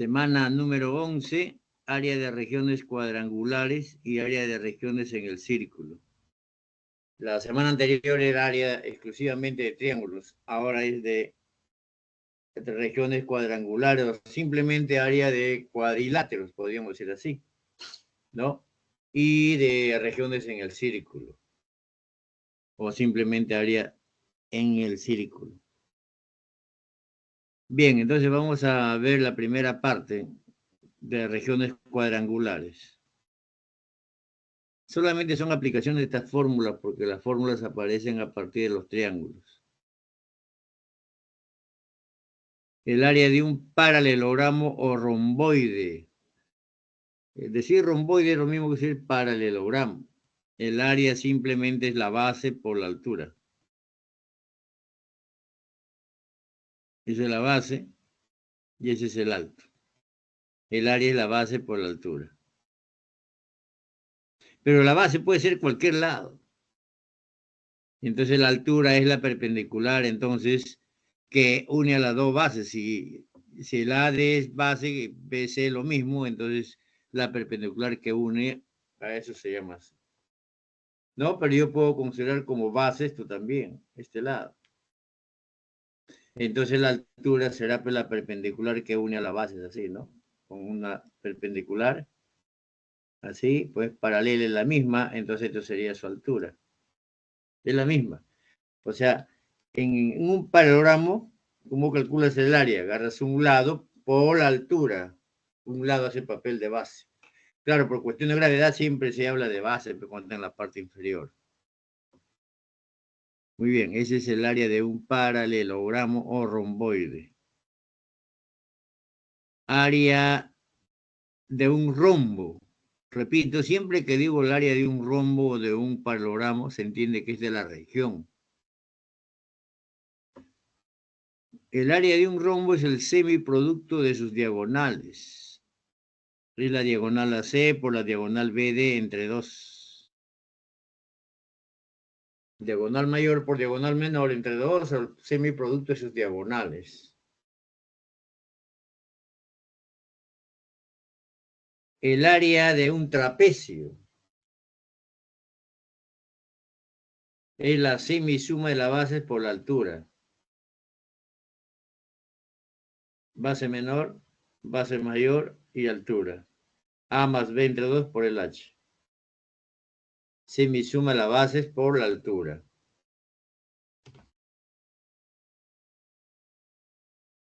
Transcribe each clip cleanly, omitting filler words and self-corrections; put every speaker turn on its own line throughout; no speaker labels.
Semana número 11, área de regiones cuadrangulares y área de regiones en el círculo. La semana anterior era área exclusivamente de triángulos, ahora es de regiones cuadrangulares o simplemente área de cuadriláteros, podríamos decir así, ¿no? Y de regiones en el círculo, o simplemente área en el círculo. Bien, entonces vamos a ver la primera parte de regiones cuadrangulares. Solamente son aplicaciones de estas fórmulas porque las fórmulas aparecen a partir de los triángulos. El área de un paralelogramo o romboide. Decir romboide es lo mismo que decir paralelogramo. El área simplemente es la base por la altura. Esa es la base y ese es el alto. El área es la base por la altura. Pero la base puede ser cualquier lado. Entonces la altura es la perpendicular, entonces, que une a las dos bases. Si el AD es base, BC lo mismo, entonces la perpendicular que une a eso se llama así. No, pero yo puedo considerar como base esto también, este lado. Entonces la altura será pues la perpendicular que une a la base, es así, ¿no? Con una perpendicular, así, pues paralela es la misma, entonces esto sería su altura. Es la misma. O sea, en un paralelogramo, ¿cómo calculas el área? Agarras un lado por la altura. Un lado hace papel de base. Claro, por cuestión de gravedad siempre se habla de base, pero cuando está en la parte inferior. Muy bien, ese es el área de un paralelogramo o romboide. Área de un rombo. Repito, siempre que digo el área de un rombo o de un paralelogramo, se entiende que es de la región. El área de un rombo es el semiproducto de sus diagonales. Es la diagonal AC por la diagonal BD entre 2. Diagonal mayor por diagonal menor entre 2, el semiproducto de sus diagonales. El área de un trapecio es la semisuma de las bases por la altura. Base menor, base mayor y altura. A más B entre 2 por el H. Semisuma de las bases por la altura.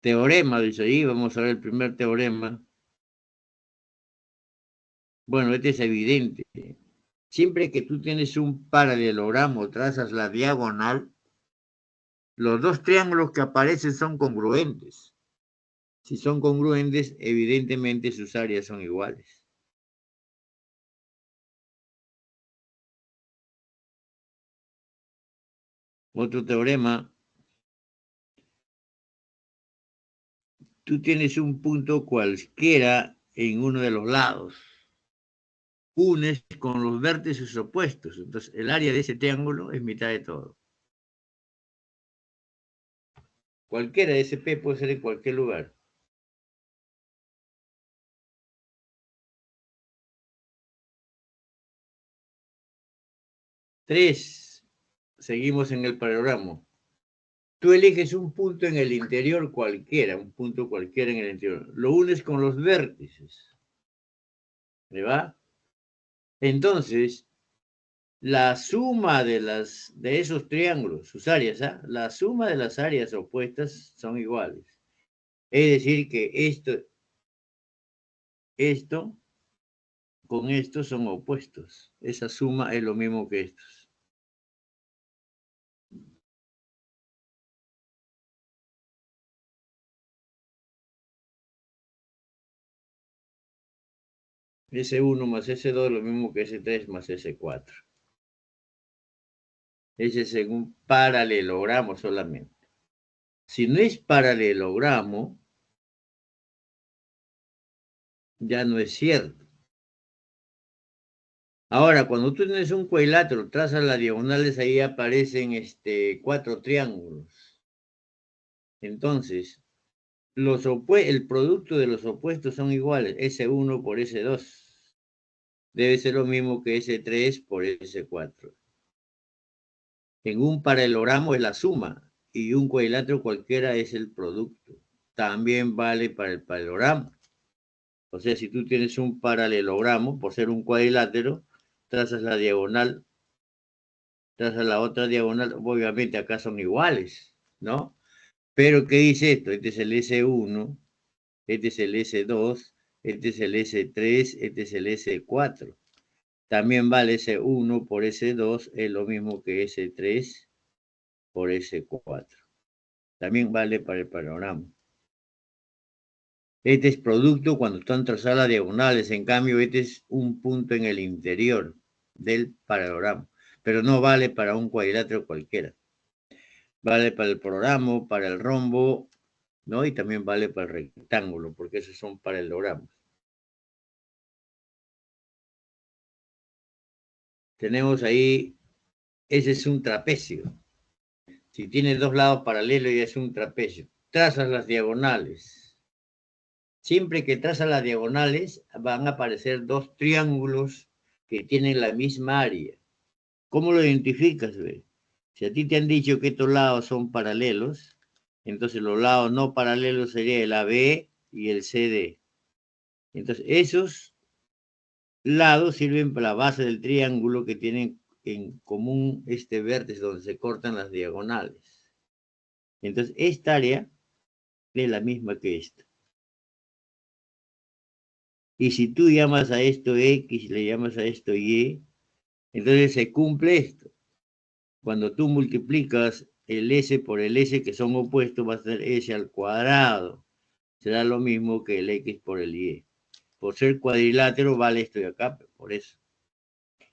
Teorema, dice ahí, vamos a ver el primer teorema. Bueno, este es evidente. Siempre que tú tienes un paralelogramo, trazas la diagonal, los dos triángulos que aparecen son congruentes. Si son congruentes, evidentemente sus áreas son iguales. Otro teorema. Tú tienes un punto cualquiera en uno de los lados. Unes con los vértices opuestos. Entonces, el área de ese triángulo es mitad de todo. Cualquiera de ese P puede ser en cualquier lugar. 3. Seguimos en el paralelogramo. Tú eliges un punto en el interior cualquiera, un punto cualquiera en el interior. Lo unes con los vértices. ¿Me va? Entonces, la suma de esos triángulos, sus áreas, ¿ah? La suma de las áreas opuestas son iguales. Es decir, que esto con estos son opuestos. Esa suma es lo mismo que estos. S1 más S2 es lo mismo que S3 más S4. Ese es en un paralelogramo solamente. Si no es paralelogramo, ya no es cierto. Ahora, cuando tú tienes un cuadrilátero, trazas las diagonales, ahí aparecen 4 triángulos. Entonces, el producto de los opuestos son iguales, S1 por S2. Debe ser lo mismo que S3 por S4. En un paralelogramo es la suma y un cuadrilátero cualquiera es el producto. También vale para el paralelogramo. O sea, si tú tienes un paralelogramo, por ser un cuadrilátero, trazas la diagonal, trazas la otra diagonal, obviamente acá son iguales, ¿no? Pero, ¿qué dice esto? Este es el S1, este es el S2, este es el S3, este es el S4. También vale S1 por S2, es lo mismo que S3 por S4. También vale para el panorama. Este es producto cuando están trazadas las diagonales, en cambio este es un punto en el interior del paralelogramo, pero no vale para un cuadrilátero cualquiera. Vale para el programa, para el rombo, ¿no? Y también vale para el rectángulo, porque esos son paralelogramos. Tenemos ahí, ese es un trapecio. Si tiene dos lados paralelos ya es un trapecio. Trazas las diagonales. Siempre que trazas las diagonales van a aparecer dos triángulos que tienen la misma área. ¿Cómo lo identificas, ve? Si a ti te han dicho que estos lados son paralelos, entonces los lados no paralelos serían el AB y el CD. Entonces, esos lados sirven para la base del triángulo que tienen en común este vértice donde se cortan las diagonales. Entonces, esta área es la misma que esta. Y si tú llamas a esto X y le llamas a esto Y, entonces se cumple esto. Cuando tú multiplicas el S por el S, que son opuestos, va a ser S al cuadrado. Será lo mismo que el X por el Y. Por ser cuadrilátero vale esto de acá, por eso.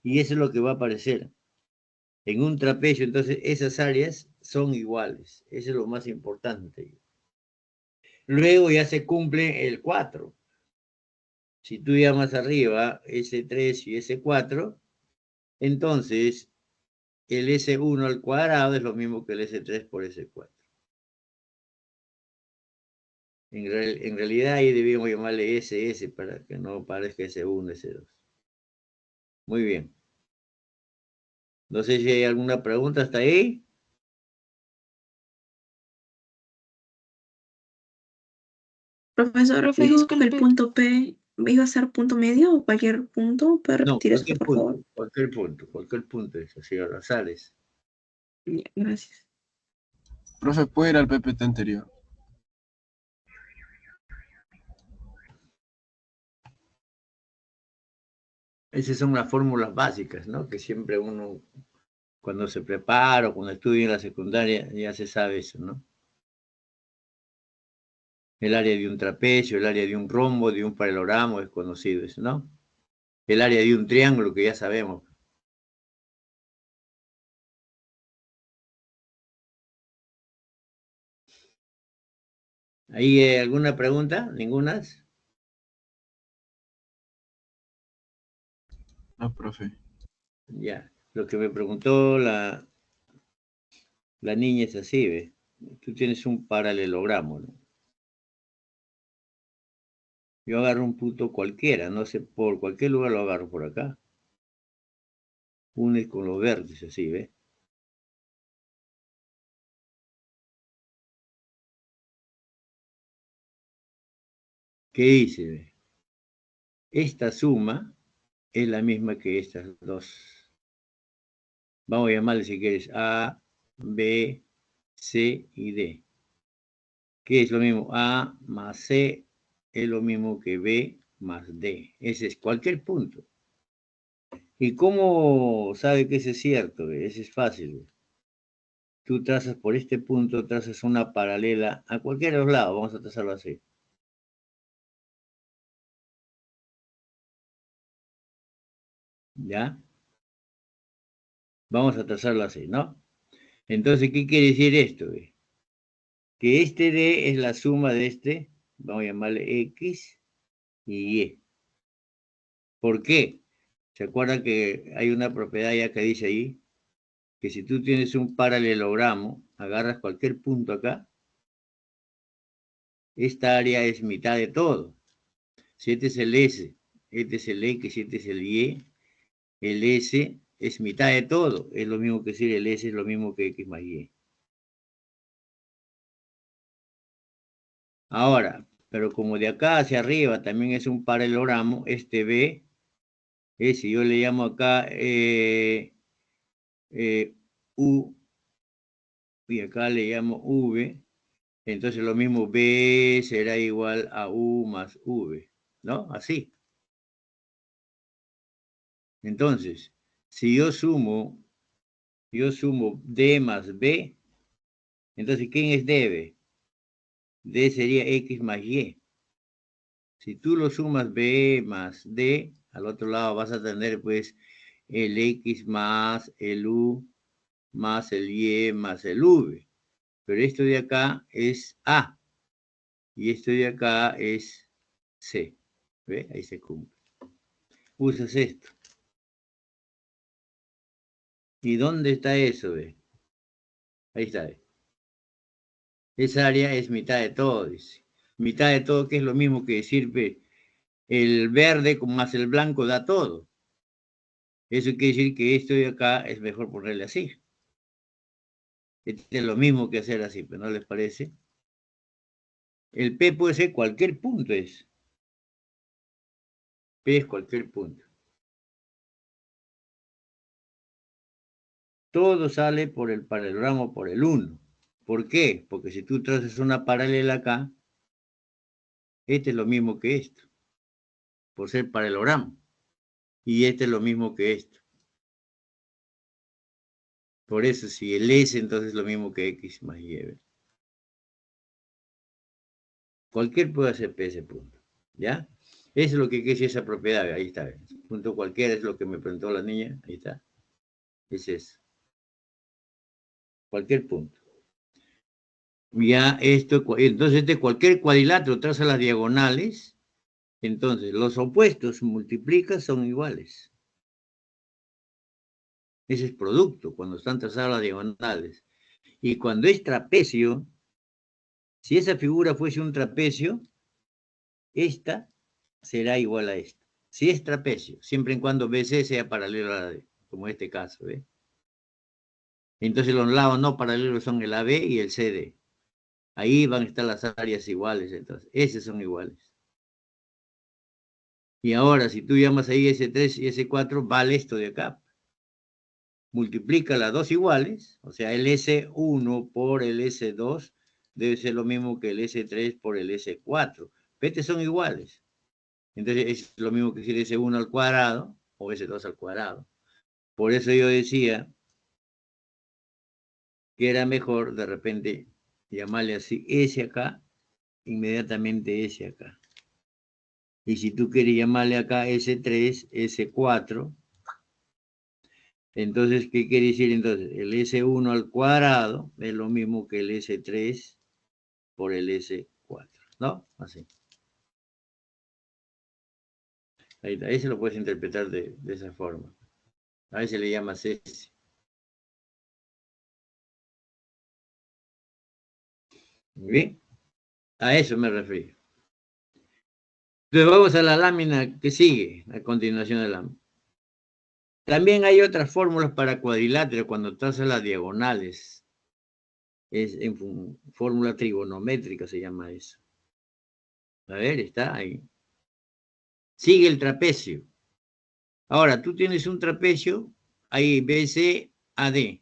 Y eso es lo que va a aparecer. En un trapecio, entonces, esas áreas son iguales. Eso es lo más importante. Luego ya se cumple el 4. Si tú llamas arriba S3 y S4, entonces el S1 al cuadrado es lo mismo que el S3 por S4. En realidad ahí debíamos llamarle SS para que no parezca S1, S2. Muy bien. No sé si hay alguna pregunta hasta ahí.
Profesor,
Profe,
dijo que el
disculpe.
punto P iba a ser punto medio o cualquier punto. ¿Puede
No,
repetir esto, por favor?
cualquier punto es así, Rosales.
Ya, gracias.
Profe, ¿puede ir al PPT anterior?
Esas son las fórmulas básicas, ¿no? Que siempre uno, cuando se prepara o cuando estudia en la secundaria, ya se sabe eso, ¿no? El área de un trapecio, el área de un rombo, de un paralelogramo es conocido eso, ¿no? El área de un triángulo que ya sabemos. ¿Hay alguna pregunta? ¿Ninguna?
No, profe.
Ya. Lo que me preguntó la niña es así, ¿ves? Tú tienes un paralelogramo, ¿no? Yo agarro un punto cualquiera, no sé, por cualquier lugar lo agarro por acá. Unes con los vértices, así, ¿ves? ¿Qué dice? Esta suma es la misma que estas dos. Vamos a llamarle si quieres A, B, C y D. ¿Qué es lo mismo? A más C es lo mismo que B más D. Ese es cualquier punto. ¿Y cómo sabe que ese es cierto? Ese es fácil. Tú trazas por este punto, trazas una paralela a cualquiera de los lados. Vamos a trazarlo así. ¿Ya? Vamos a trazarlo así, ¿no? Entonces, ¿qué quiere decir esto? Que este D es la suma de este, vamos a llamarle X y Y. ¿Por qué? ¿Se acuerdan que hay una propiedad ya que dice ahí? Que si tú tienes un paralelogramo, agarras cualquier punto acá esta área es mitad de todo. Si este es el S, este es el X, este es el Y, el S es mitad de todo. Es lo mismo que decir el S es lo mismo que X más Y. Ahora, pero como de acá hacia arriba también es un paralelogramo, este B, si yo le llamo acá U, y acá le llamo V, entonces lo mismo B será igual a U más V, ¿no? Así. Entonces, si yo sumo D más B, entonces ¿quién es DB? D sería X más Y. Si tú lo sumas B más D, al otro lado vas a tener pues el X más el U más el Y más el V. Pero esto de acá es A y esto de acá es C. ¿Ve? Ahí se cumple. Usas esto. ¿Y dónde está eso? ¿Ve? Ahí está. ¿Ve? Esa área es mitad de todo, dice. Mitad de todo, que es lo mismo que decir, ¿ve? El verde más el blanco da todo. Eso quiere decir que esto de acá es mejor ponerle así. Es lo mismo que hacer así, pero ¿no les parece? El P puede ser cualquier punto, es. P es cualquier punto. Todo sale por el paralelogramo, por el 1. ¿Por qué? Porque si tú trazas una paralela acá, este es lo mismo que esto, por ser paralelogramo. Y este es lo mismo que esto. Por eso, si el S, entonces es lo mismo que X más Y. Cualquier puede hacer P ese punto. ¿Ya? Eso es lo que quiere decir esa propiedad. Ahí está. Punto cualquiera es lo que me preguntó la niña. Ahí está. Es eso. Cualquier punto. Ya esto, entonces de cualquier cuadrilátero traza las diagonales, entonces los opuestos multiplicas son iguales. Ese es producto, cuando están trazadas las diagonales. Y cuando es trapecio, si esa figura fuese un trapecio, esta será igual a esta. Si es trapecio, siempre y cuando BC sea paralelo a la D, como en este caso, ¿ve? Entonces los lados no paralelos son el AB y el CD. Ahí van a estar las áreas iguales, entonces. Esos son iguales. Y ahora, si tú llamas ahí S3 y S4, vale esto de acá. Multiplica las dos iguales, o sea, el S1 por el S2 debe ser lo mismo que el S3 por el S4. Pero son iguales. Entonces es lo mismo que decir S1 al cuadrado o S2 al cuadrado. Por eso yo decía que era mejor de repente llamarle así S acá, inmediatamente S acá. Y si tú quieres llamarle acá S3, S4, entonces, ¿qué quiere decir entonces? El S1 al cuadrado es lo mismo que el S3 por el S4, ¿no? Así. Ahí está. Ese lo puedes interpretar de esa forma. A veces le llamas S. Muy bien. A eso me refiero. Entonces vamos a la lámina que sigue, a continuación de la lámina. También hay otras fórmulas para cuadriláteros cuando trazas las diagonales. Es en fórmula trigonométrica se llama eso. A ver, está ahí. Sigue el trapecio. Ahora, tú tienes un trapecio, ahí BC, AD.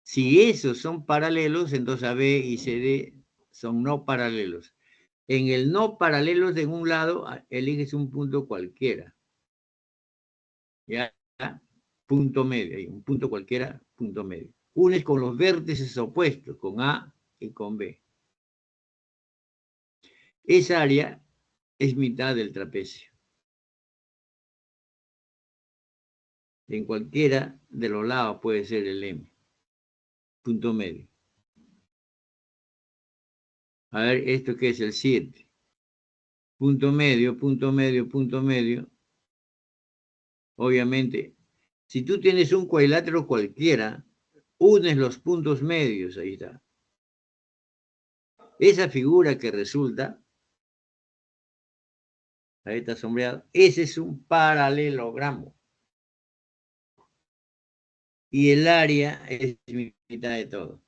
Si esos son paralelos, entonces AB y CD son no paralelos. En el no paralelos de un lado, eliges un punto cualquiera. ¿Ya? Punto medio, un punto cualquiera, punto medio. Unes con los vértices opuestos, con A y con B. Esa área es mitad del trapecio. En cualquiera de los lados puede ser el M. Punto medio. A ver, ¿esto qué es el 7? Punto medio, punto medio, punto medio. Obviamente, si tú tienes un cuadrilátero cualquiera, unes los puntos medios, ahí está. Esa figura que resulta, ahí está sombreado, ese es un paralelogramo. Y el área es mitad de todo.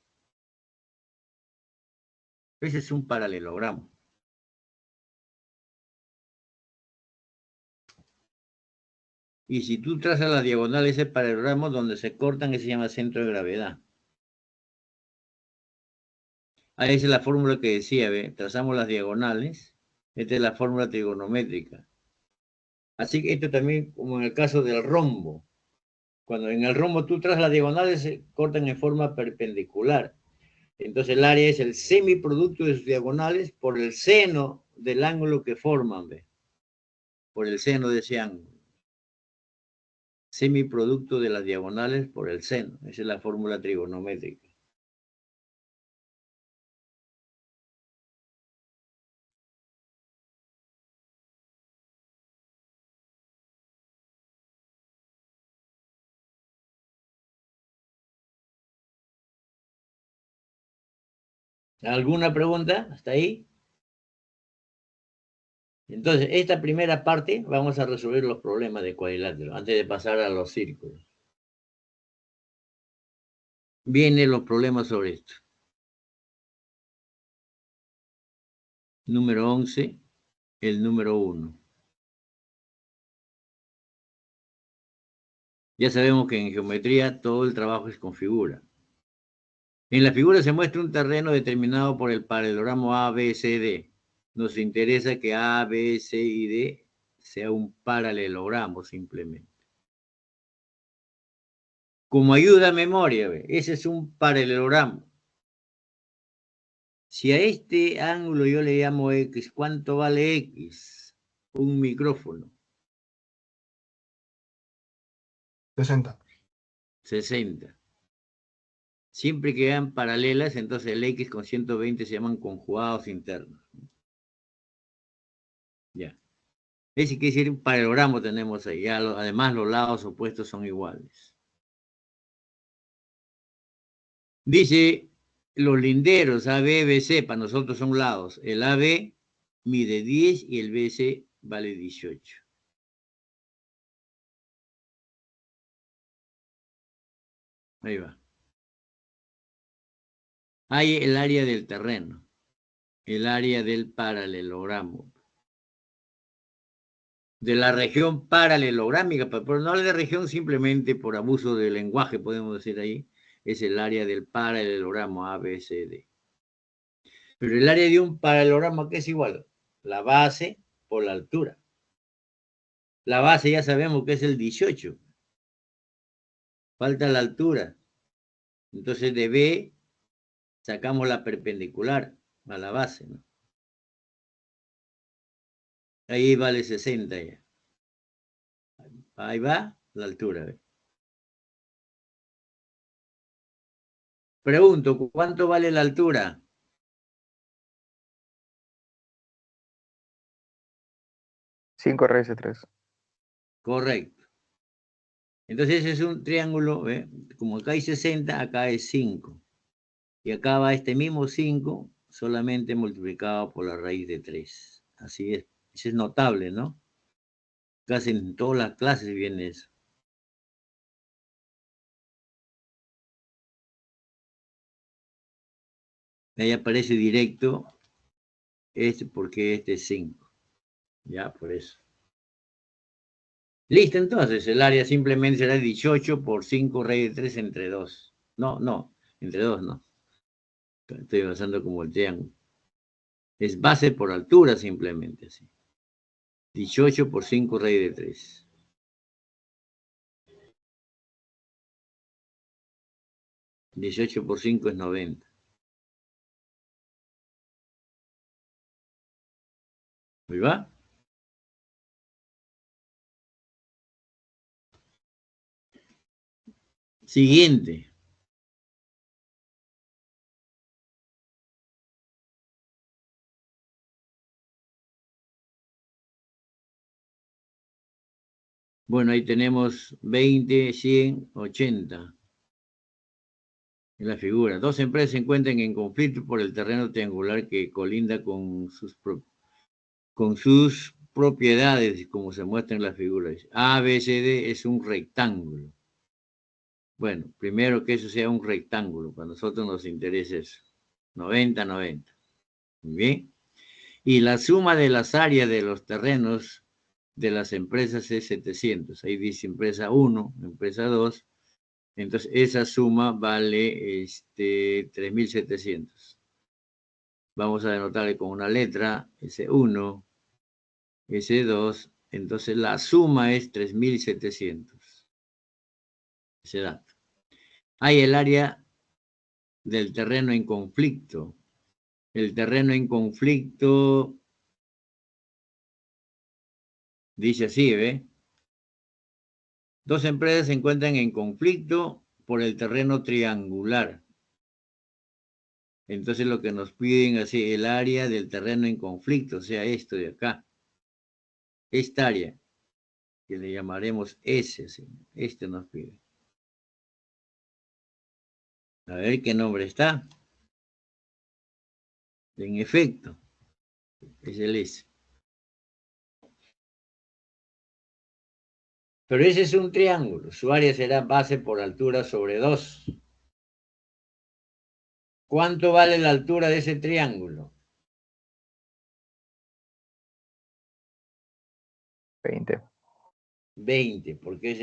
Ese es un paralelogramo. Y si tú trazas las diagonales, ese paralelogramo donde se cortan, ese se llama centro de gravedad. Ahí es la fórmula que decía, ¿ve? Trazamos las diagonales. Esta es la fórmula trigonométrica. Así que esto también, como en el caso del rombo. Cuando en el rombo tú trazas las diagonales, se cortan en forma perpendicular. Entonces el área es el semiproducto de sus diagonales por el seno del ángulo que forman, ¿ve? Por el seno de ese ángulo. Semiproducto de las diagonales por el seno. Esa es la fórmula trigonométrica. ¿Alguna pregunta hasta ahí? Entonces, esta primera parte vamos a resolver los problemas de cuadrilátero antes de pasar a los círculos. Vienen los problemas sobre esto. Número 11, el número 1. Ya sabemos que en geometría todo el trabajo es con figura. En la figura se muestra un terreno determinado por el paralelogramo A, B, C, D. Nos interesa que A, B, C y D sea un paralelogramo simplemente. Como ayuda a memoria, ¿ve? Ese es un paralelogramo. Si a este ángulo yo le llamo X, ¿cuánto vale X? Un micrófono.
60.
60. Siempre que vean paralelas, entonces el X con 120 se llaman conjugados internos. Ya. Ese quiere decir un paralelogramo tenemos ahí. Ya además los lados opuestos son iguales. Dice los linderos AB, BC, para nosotros son lados. El AB mide 10 y el BC vale 18. Ahí va. Hay el área del terreno, el área del paralelogramo, de la región paralelográmica, pero no de región simplemente por abuso del lenguaje, podemos decir ahí, es el área del paralelogramo ABCD. Pero el área de un paralelogramo, ¿qué es igual? La base por la altura. La base ya sabemos que es el 18. Falta la altura. Entonces de B sacamos la perpendicular a la base, ¿no? Ahí vale 60 ya. Ahí va la altura. ¿Ve? Pregunto, ¿cuánto vale la altura?
5 raíz de 3.
Correcto. Entonces ese es un triángulo, ¿ve? Como acá hay 60, acá es 5. Y acá va este mismo 5 solamente multiplicado por la raíz de 3. Así es. Eso es notable, ¿no? Casi en todas las clases viene eso. Ahí aparece directo este porque este es 5. Ya, por eso. Listo, entonces, el área simplemente será 18 por 5 raíz de 3 entre 2. No, entre 2 no. Estoy avanzando como el triángulo. Es base por altura simplemente, así. 18 por 5 raíz de 3. $18 por 5 es 90. ¿Ahí va? Siguiente. Bueno, ahí tenemos 20, 100, 80. En la figura, dos empresas se encuentran en conflicto por el terreno triangular que colinda con sus propiedades, como se muestra en la figura. A, B, C, D es un rectángulo. Bueno, primero que eso sea un rectángulo, para nosotros nos interesa eso. 90, 90. Muy bien. Y la suma de las áreas de los terrenos de las empresas es 700. Ahí dice empresa 1, empresa 2. Entonces, esa suma vale 3.700. Vamos a denotarle con una letra, S1, S2. Entonces, la suma es 3.700. Ese dato. Hay el área del terreno en conflicto. El terreno en conflicto dice así, ¿ve? Dos empresas se encuentran en conflicto por el terreno triangular. Entonces lo que nos piden así, el área del terreno en conflicto, o sea, esto de acá. Esta área, que le llamaremos S, así, este nos pide. A ver qué nombre está. En efecto, es el S. Pero ese es un triángulo. Su área será base por altura sobre 2. ¿Cuánto vale la altura de ese triángulo?
20.
20, porque es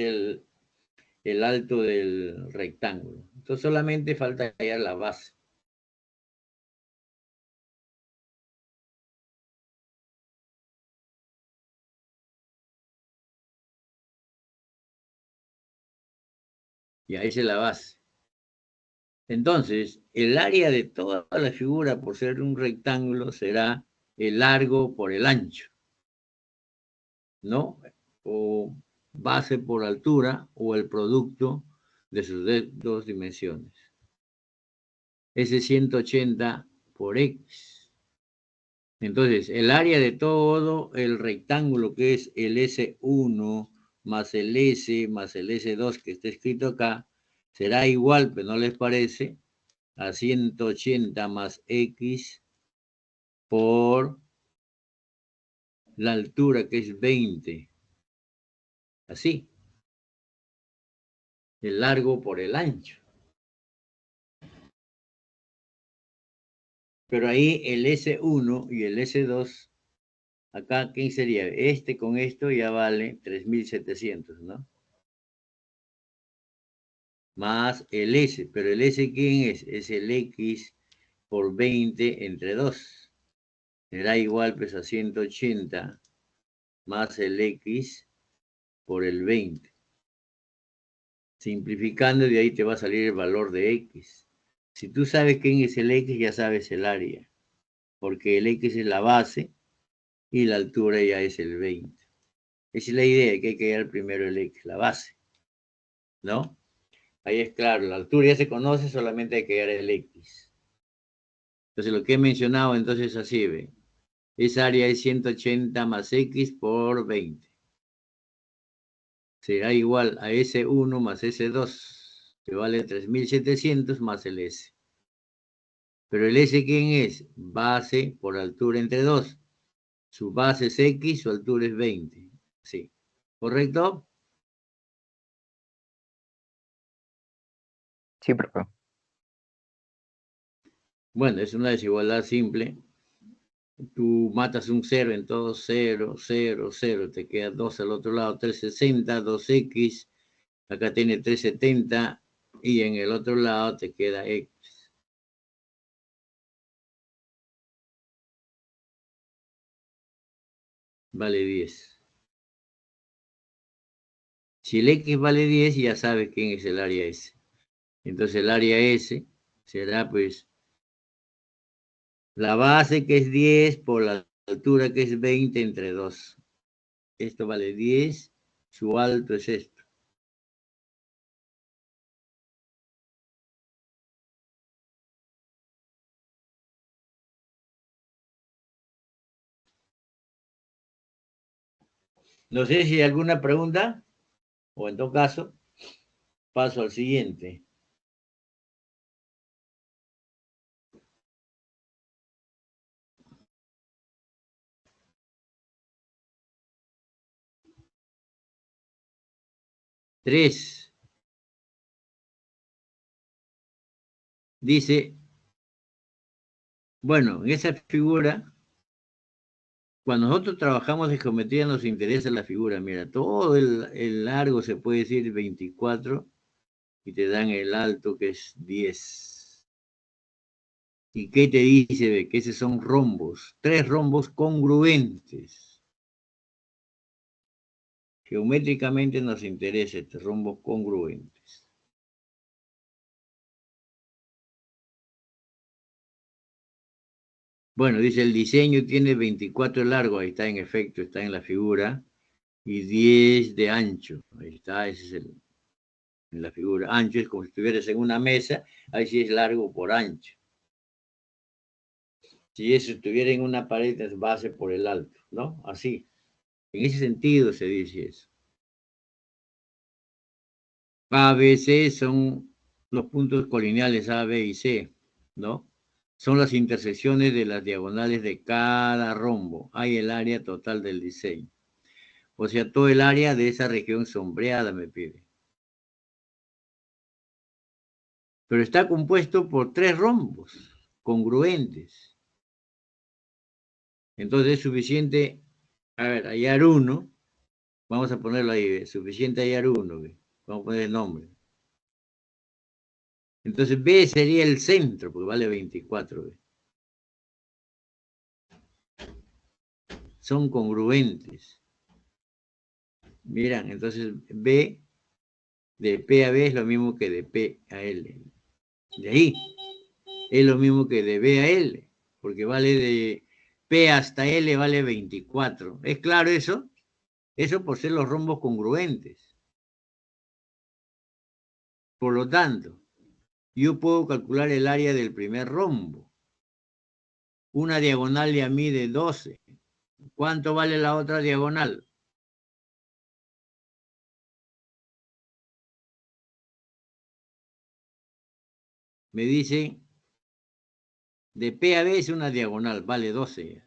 el alto del rectángulo. Entonces solamente falta hallar la base. Y ahí es la base. Entonces, el área de toda la figura, por ser un rectángulo, será el largo por el ancho, ¿no? O base por altura, o el producto de sus dos dimensiones. Ese 180 por X. Entonces, el área de todo el rectángulo, que es el S1 más el S más el S2 que está escrito acá, será igual, pero no les parece, a 180 más X por la altura, que es 20. Así. El largo por el ancho. Pero ahí el S1 y el S2, acá, ¿quién sería? Este con esto ya vale 3.700, ¿no? Más el S, pero el S, ¿quién es? Es el X por 20 entre 2. Será igual pues a 180 más el X por el 20. Simplificando, de ahí te va a salir el valor de X. Si tú sabes quién es el X, ya sabes el área, porque el X es la base y la altura ya es el 20. Esa es la idea, que hay que hallar primero el X, la base, ¿no? Ahí es claro, la altura ya se conoce, solamente hay que hallar el X. Entonces, lo que he mencionado, entonces así, ve. Esa área es 180 más X por 20. Será igual a S1 más S2, que vale 3.700 más el S. Pero el S, ¿quién es? Base por altura entre 2. Su base es X, su altura es 20. Sí. ¿Correcto?
Sí, profe.
Bueno, es una desigualdad simple. Tú matas un 0 en todo, 0, 0, 0. Te queda 2 al otro lado, 360, 2X. Acá tiene 370 y en el otro lado te queda X. Vale 10. Si el X vale 10, ya sabes quién es el área S. Entonces el área S será pues la base, que es 10 por la altura, que es 20 entre 2. Esto vale 10, su alto es esto. No sé si hay alguna pregunta, o en todo caso, paso al siguiente. 3. Dice, bueno, en esa figura, cuando nosotros trabajamos en geometría nos interesa la figura. Mira, todo el largo se puede decir 24 y te dan el alto que es 10. ¿Y qué te dice? Ve? Que esos son rombos, 3 rombos congruentes. Geométricamente nos interesa estos rombos congruentes. Bueno, dice el diseño tiene 24 de largo, ahí está en efecto, está en la figura, y 10 de ancho, ahí está, ese es en la figura. Ancho es como si estuvieras en una mesa, ahí sí es largo por ancho. Si eso estuviera en una pared, es base por el alto, ¿no? Así. En ese sentido se dice eso. A, B, C son los puntos colineales A, B y C, ¿no? Son las intersecciones de las diagonales de cada rombo. Hay el área total del diseño. O sea, todo el área de esa región sombreada me pide. Pero está compuesto por 3 rombos congruentes. Entonces es suficiente, a ver, hallar uno. Vamos a ponerlo ahí, ¿ve? Suficiente hallar uno. ¿Ve? Vamos a poner el nombre. Entonces B sería el centro, porque vale 24. ¿Ve? Son congruentes. Miran, entonces B de P a B es lo mismo que de P a L. De ahí es lo mismo que de B a L, porque vale de P hasta L vale 24. ¿Es claro eso? Eso por ser los rombos congruentes. Por lo tanto, yo puedo calcular el área del primer rombo. Una diagonal ya mide 12. ¿Cuánto vale la otra diagonal? Me dicen, de P a B es una diagonal, vale 12.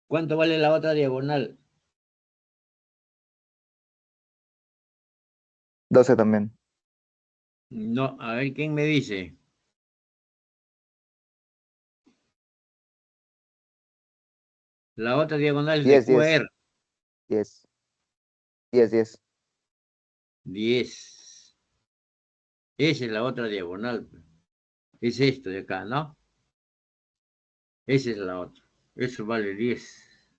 ¿Cuánto vale la otra diagonal?
12 también.
No, a ver, ¿quién me dice? La otra diagonal es de
10,
Q a
10.
R.
10. 10, 10.
10. Esa es la otra diagonal. Es esto de acá, ¿no? Esa es la otra. Eso vale 10.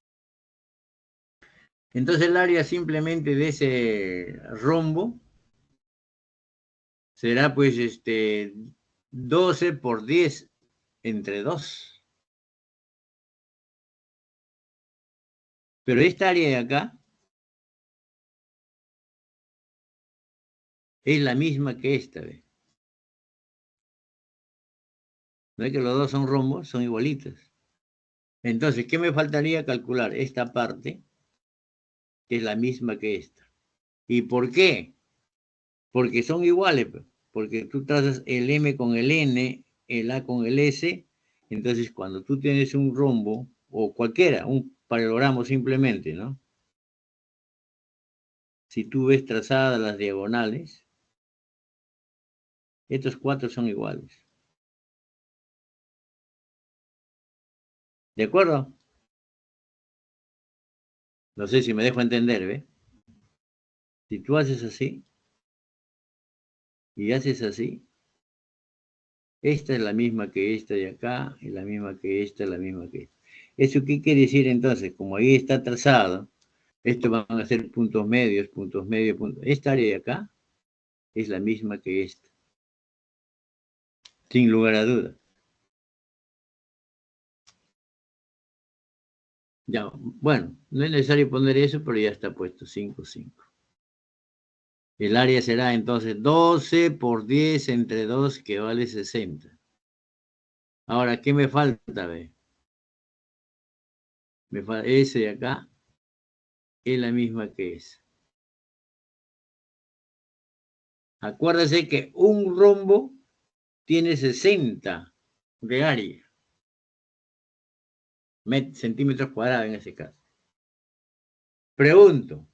Entonces el área simplemente de ese rombo será pues 12 por 10 entre 2. Pero esta área de acá es la misma que esta. ¿Ve? ¿No es que los dos son rombos? Son igualitos. Entonces, ¿qué me faltaría calcular? Esta parte, que es la misma que esta. ¿Y por qué? Porque son iguales. Porque tú trazas el M con el N, el A con el S. Entonces, cuando tú tienes un rombo, o cualquiera, un paralelogramo simplemente, ¿no? Si tú ves trazadas las diagonales, estos 4 son iguales. ¿De acuerdo? No sé si me dejo entender, ¿ve? Si tú haces así, y haces así, esta es la misma que esta de acá, y la misma que esta, la misma que esta. ¿Eso qué quiere decir entonces? Como ahí está trazado, estos van a ser puntos medios, puntos medios, puntos. Esta área de acá es la misma que esta. Sin lugar a duda. Ya, bueno, no es necesario poner eso, pero ya está puesto 5, 5. El área será entonces 12 por 10 entre 2, que vale 60. Ahora, ¿qué me falta? Ve? Ese de acá es la misma que esa. Acuérdese que un rombo tiene 60 de área. Centímetros cuadrados en ese caso. Pregunto,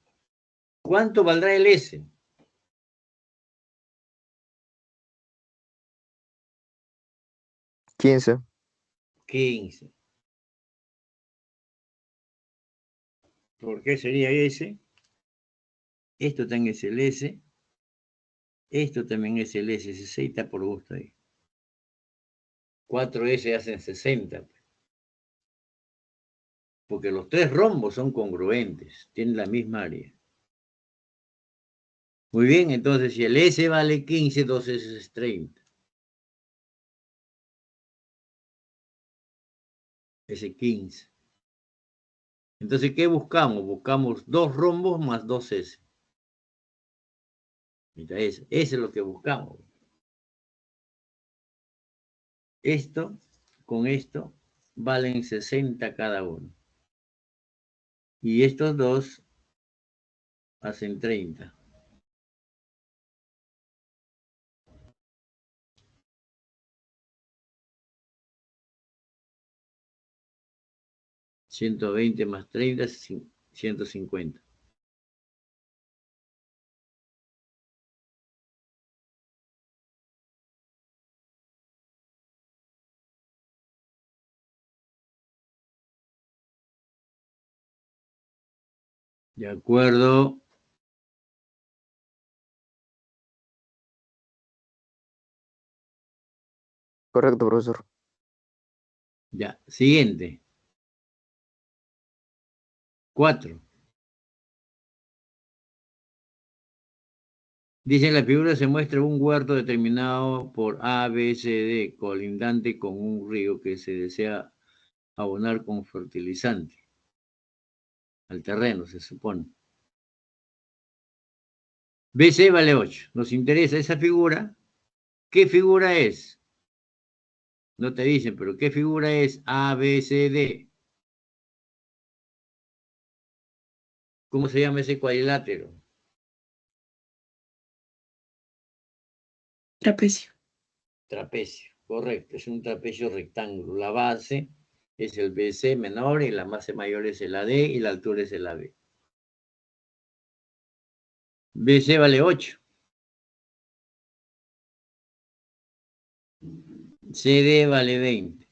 ¿cuánto valdrá el S?
¿15?
15. ¿Por qué sería S? Esto también es el S. Esto también es el S. 60 por gusto ahí. 4S hacen 60. Porque los tres rombos son congruentes. Tienen la misma área. Muy bien, entonces si el S vale 15, 2S es 30. Ese 15. Entonces, ¿qué buscamos? Buscamos 2 rombos más 2S. Mira, ese es lo que buscamos. Esto con esto valen 60 cada uno. Y estos dos hacen 30. $120 más 30 es 150. De acuerdo.
Correcto, profesor.
Ya, siguiente. 4. Dice, en la figura se muestra un huerto determinado por A, B, C, D, colindante con un río que se desea abonar con fertilizante al terreno, se supone. BC vale 8. Nos interesa esa figura. ¿Qué figura es? No te dicen, pero ¿qué figura es A, B, C, D? ¿Cómo se llama ese cuadrilátero?
Trapecio.
Trapecio, correcto. Es un trapecio rectángulo. La base es el BC menor y la base mayor es el AD y la altura es el AB. BC vale 8. CD vale 20.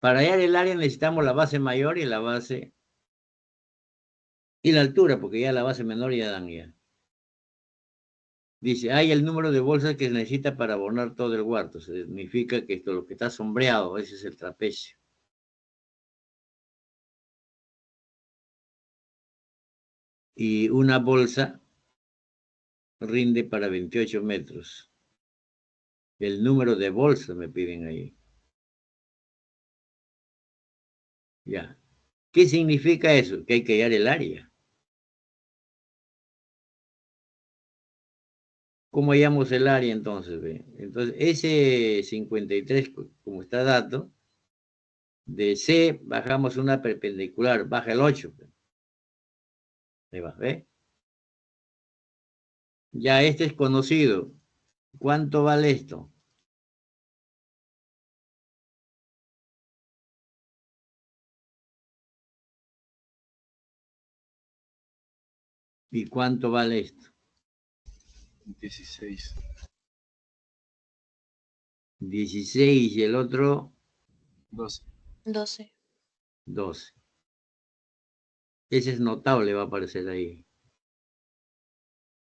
Para hallar el área necesitamos la base mayor y la base y la altura, porque ya la base menor ya dan ya. Dice, hay el número de bolsas que se necesita para abonar todo el huerto. Significa que esto, lo que está sombreado, ese es el trapecio. Y una bolsa rinde para 28 metros. El número de bolsas me piden ahí. Ya. ¿Qué significa eso? Que hay que hallar el área. ¿Cómo hallamos el área entonces? ¿Ve? Entonces, ese 53, como está dato, de C bajamos una perpendicular, baja el 8. Ahí va, ¿ve? Ya este es conocido. ¿Cuánto vale esto? ¿Y cuánto vale esto?
16.
16 y el otro
12.
12. Ese es notable, va a aparecer ahí.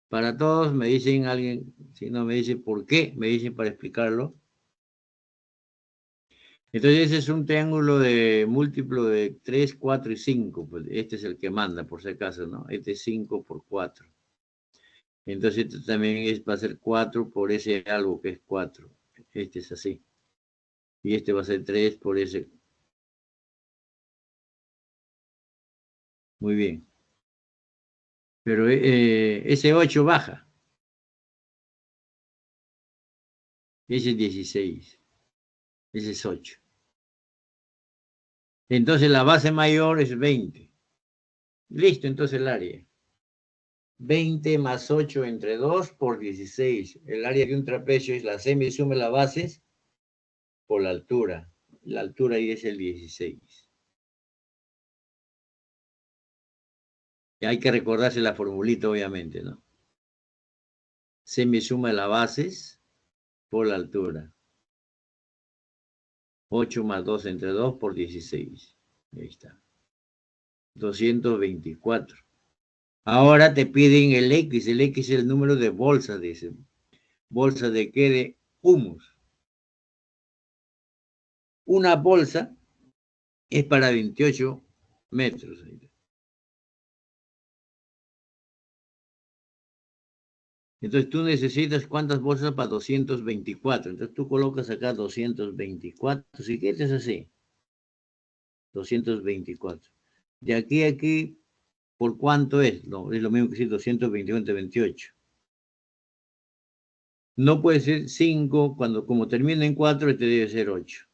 Para todos, me dicen alguien, si no me dice por qué, me dicen para explicarlo. Entonces ese es un triángulo de múltiplo de 3, 4 y 5. Pues este es el que manda, por si acaso, ¿no? Este es 5 por 4. Entonces este también va a ser 4 por ese algo que es 4. Este es así. Y este va a ser 3 por ese. Muy bien. Pero ese 8 baja. Ese es 16. Ese es 8. Entonces la base mayor es 20. Listo, entonces el área. 20 más 8 entre 2 por 16. El área de un trapecio es la semisuma de las bases por la altura. La altura ahí es el 16. Y hay que recordarse la formulita, obviamente, ¿no? Se me suma las bases por la altura. 8 más 2 entre 2 por 16. Ahí está. 224. Ahora te piden el X. El X es el número de bolsas, dicen. ¿Bolsa de qué? De humus. Una bolsa es para 28 metros. Entonces tú necesitas cuántas bolsas para 224. Entonces tú colocas acá 224. Si quieres así. 224. De aquí a aquí, ¿por cuánto es? No, es lo mismo que decir 224 entre 28. No puede ser 5, como termina en 4, este debe ser 8.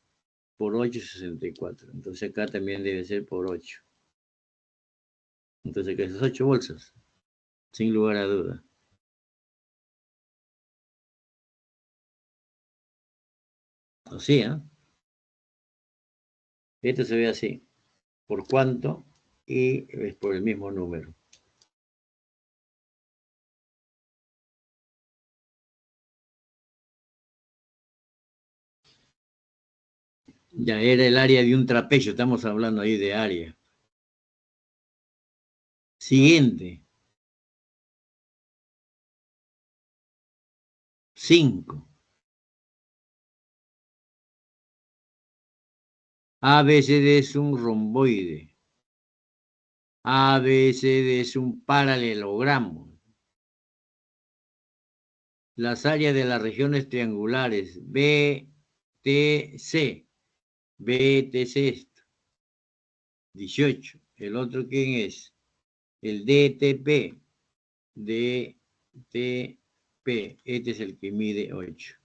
Por 8 es 64. Entonces acá también debe ser por 8. Entonces acá esas 8 bolsas, sin lugar a duda. Así, ¿eh? Esto se ve así. ¿Por cuánto? Y es por el mismo número. Ya era el área de un trapecio, estamos hablando ahí de área. Siguiente. 5. ABCD es un romboide. ABCD es un paralelogramo. Las áreas de las regiones triangulares BTC. BTC esto. 18. ¿El otro quién es? El DTP. DTP. Este es el que mide 8.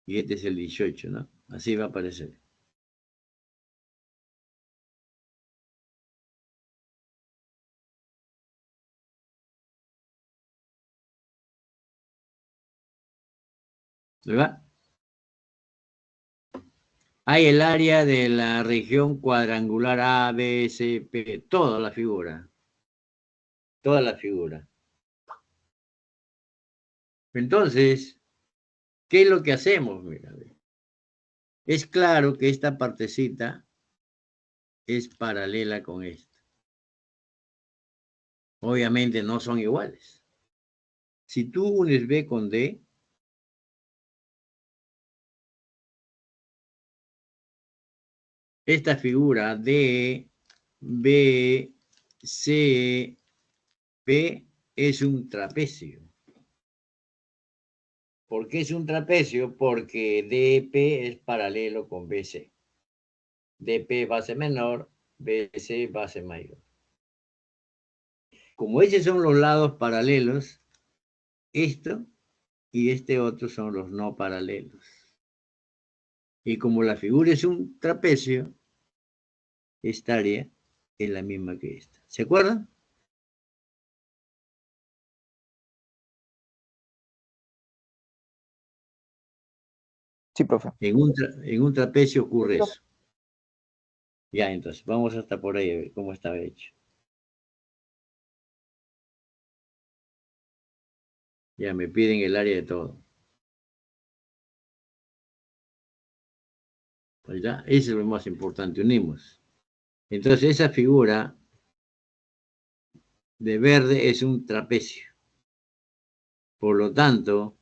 Y este es el 18, ¿no? Así va a aparecer. ¿Verdad? Hay el área de la región cuadrangular A, B, C, P. Toda la figura. Toda la figura. Entonces, ¿qué es lo que hacemos? Mira, es claro que esta partecita es paralela con esta. Obviamente no son iguales. Si tú unes B con D, esta figura D, B, C, P es un trapecio. ¿Por qué es un trapecio? Porque DP es paralelo con BC. DP base menor, BC base mayor. Como esos son los lados paralelos, esto y este otro son los no paralelos. Y como la figura es un trapecio, esta área es la misma que esta. ¿Se acuerdan?
Sí, profe.
En un trapecio ocurre eso. Ya, entonces, vamos hasta por ahí a ver cómo estaba hecho. Ya me piden el área de todo. Pues ya, eso es lo más importante, unimos. Entonces, esa figura de verde es un trapecio. Por lo tanto,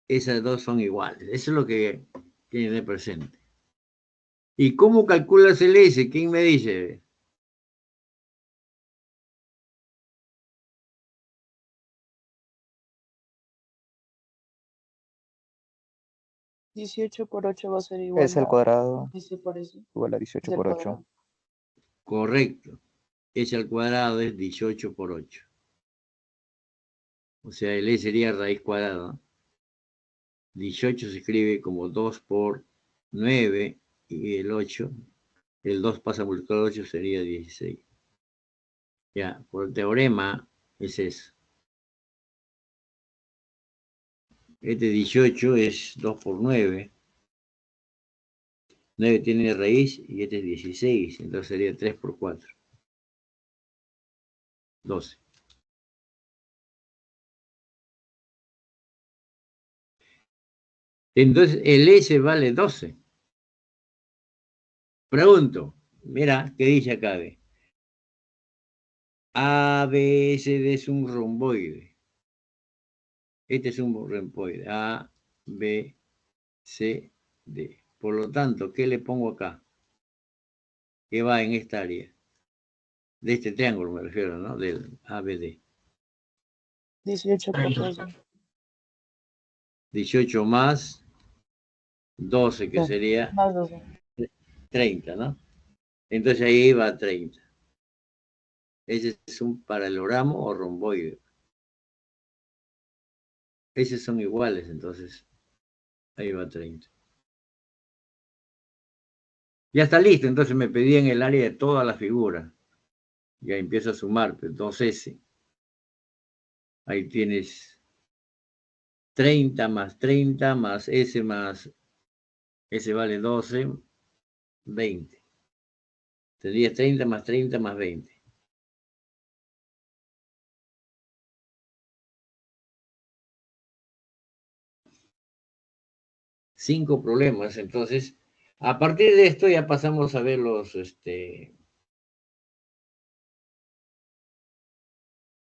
esas dos son iguales. Eso es lo que tiene de presente. ¿Y cómo calculas el S? ¿Quién me dice?
18 por 8 va a ser igual
Es al
a...
cuadrado
Dice por eso.
igual a 18
Del
por 8.
cuadrado.
Correcto. S al cuadrado es 18 por 8. O sea, el E sería raíz cuadrada. 18 se escribe como 2 por 9 y el 8. El 2 pasa a multiplicar 8 sería 16. Ya, por el teorema es eso. Este 18 es 2 por 9. 9 tiene raíz y este es 16. Entonces sería 3 por 4. 12. Entonces, el S vale 12. Pregunto, mira, ¿qué dice acá? ABCD es un romboide. Este es un romboide. A, B, C, D. Por lo tanto, ¿qué le pongo acá? ¿Qué va en esta área? De este triángulo me refiero, ¿no? Del ABD.
18, 14.
18 más 12, que
Sí,
sería
más 12.
30, ¿no? Entonces ahí va 30. Ese es un paralelogramo o romboide. Esos son iguales, entonces ahí va 30. Ya está listo, entonces me pedían el área de toda la figura. Ya empiezo a sumar, pues 2S. Ahí tienes 30 más 30 más S vale 12, 20. Tendrías 30 más 30 más 20. Cinco problemas, entonces, a partir de esto ya pasamos a ver los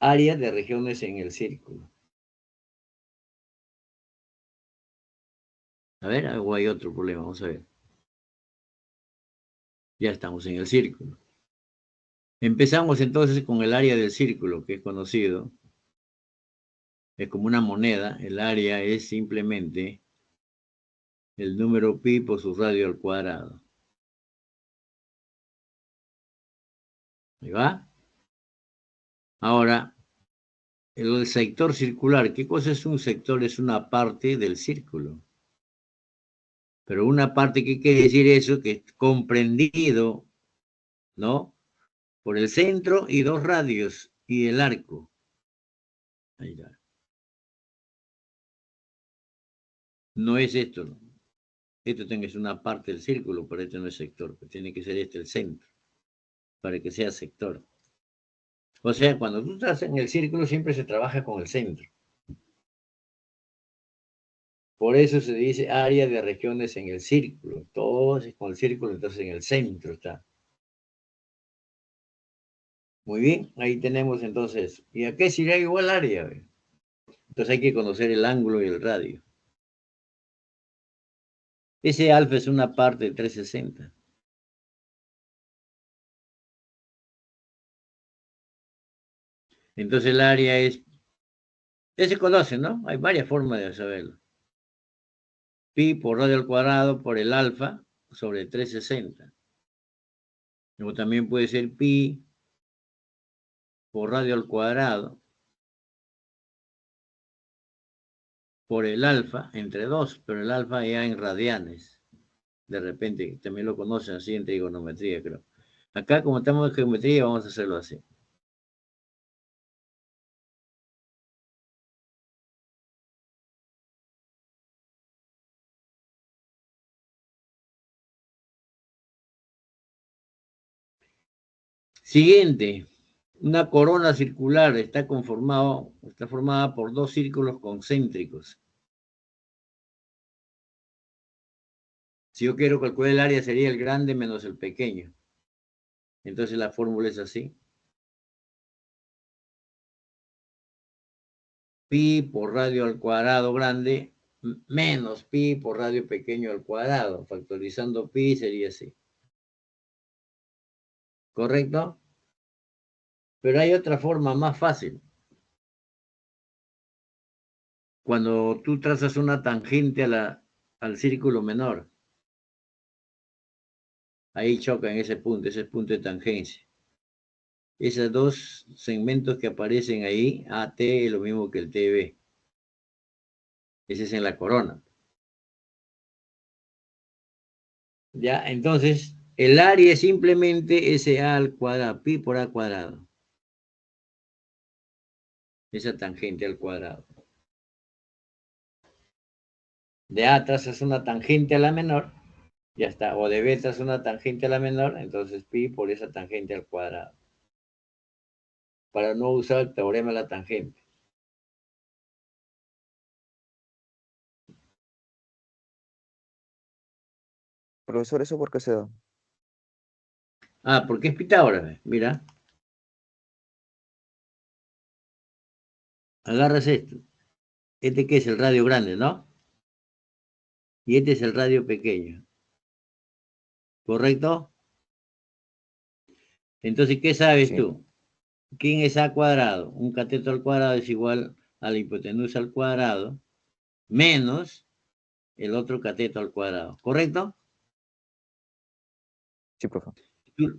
áreas de regiones en el círculo. A ver, o hay otro problema, vamos a ver. Ya estamos en el círculo. Empezamos entonces con el área del círculo, que es conocido. Es como una moneda. El área es simplemente el número pi por su radio al cuadrado. ¿Ahí va? Ahora, el sector circular. ¿Qué cosa es un sector? Es una parte del círculo. Pero una parte, ¿qué quiere decir eso? Que es comprendido, ¿no? Por el centro y dos radios y el arco. Ahí está. No es esto, ¿no? Esto tiene que ser una parte del círculo, pero esto no es sector. Tiene que ser este el centro, para que sea sector. O sea, cuando tú estás en el círculo siempre se trabaja con el centro. Por eso se dice área de regiones en el círculo. Todo es con el círculo, entonces en el centro está. Muy bien, ahí tenemos entonces. ¿Y a qué sería igual área? Entonces hay que conocer el ángulo y el radio. Ese alfa es una parte de 360. Entonces el área es... Ya se conoce, ¿no? Hay varias formas de saberlo. Pi por radio al cuadrado por el alfa sobre 360. Luego también puede ser pi por radio al cuadrado por el alfa entre 2, pero el alfa ya en radianes. De repente, también lo conocen así en trigonometría, creo. Acá, como estamos en geometría, vamos a hacerlo así. Siguiente. Una corona circular está formada por dos círculos concéntricos. Si yo quiero calcular el área, sería el grande menos el pequeño. Entonces la fórmula es así. Pi por radio al cuadrado grande menos pi por radio pequeño al cuadrado. Factorizando pi sería así. ¿Correcto? Pero hay otra forma más fácil. Cuando tú trazas una tangente al círculo menor, ahí choca en ese punto de tangencia. Esos dos segmentos que aparecen ahí, AT es lo mismo que el TB. Ese es en la corona. Ya, entonces, el área es simplemente SA al cuadrado, pi por A cuadrado. Esa tangente al cuadrado. De A trazas una tangente a la menor, ya está. O de B trazas una tangente a la menor, entonces pi por esa tangente al cuadrado. para no usar el teorema de la tangente.
Profesor, ¿eso por qué se da?
Ah, porque es Pitágoras, mira. Agarras esto. Este que es el radio grande, ¿no? Y este es el radio pequeño. ¿Correcto? Entonces, ¿qué sabes
Sí.
tú? ¿Quién es A cuadrado? Un cateto al cuadrado es igual a la hipotenusa al cuadrado menos el otro cateto al cuadrado. ¿Correcto?
Sí, profe.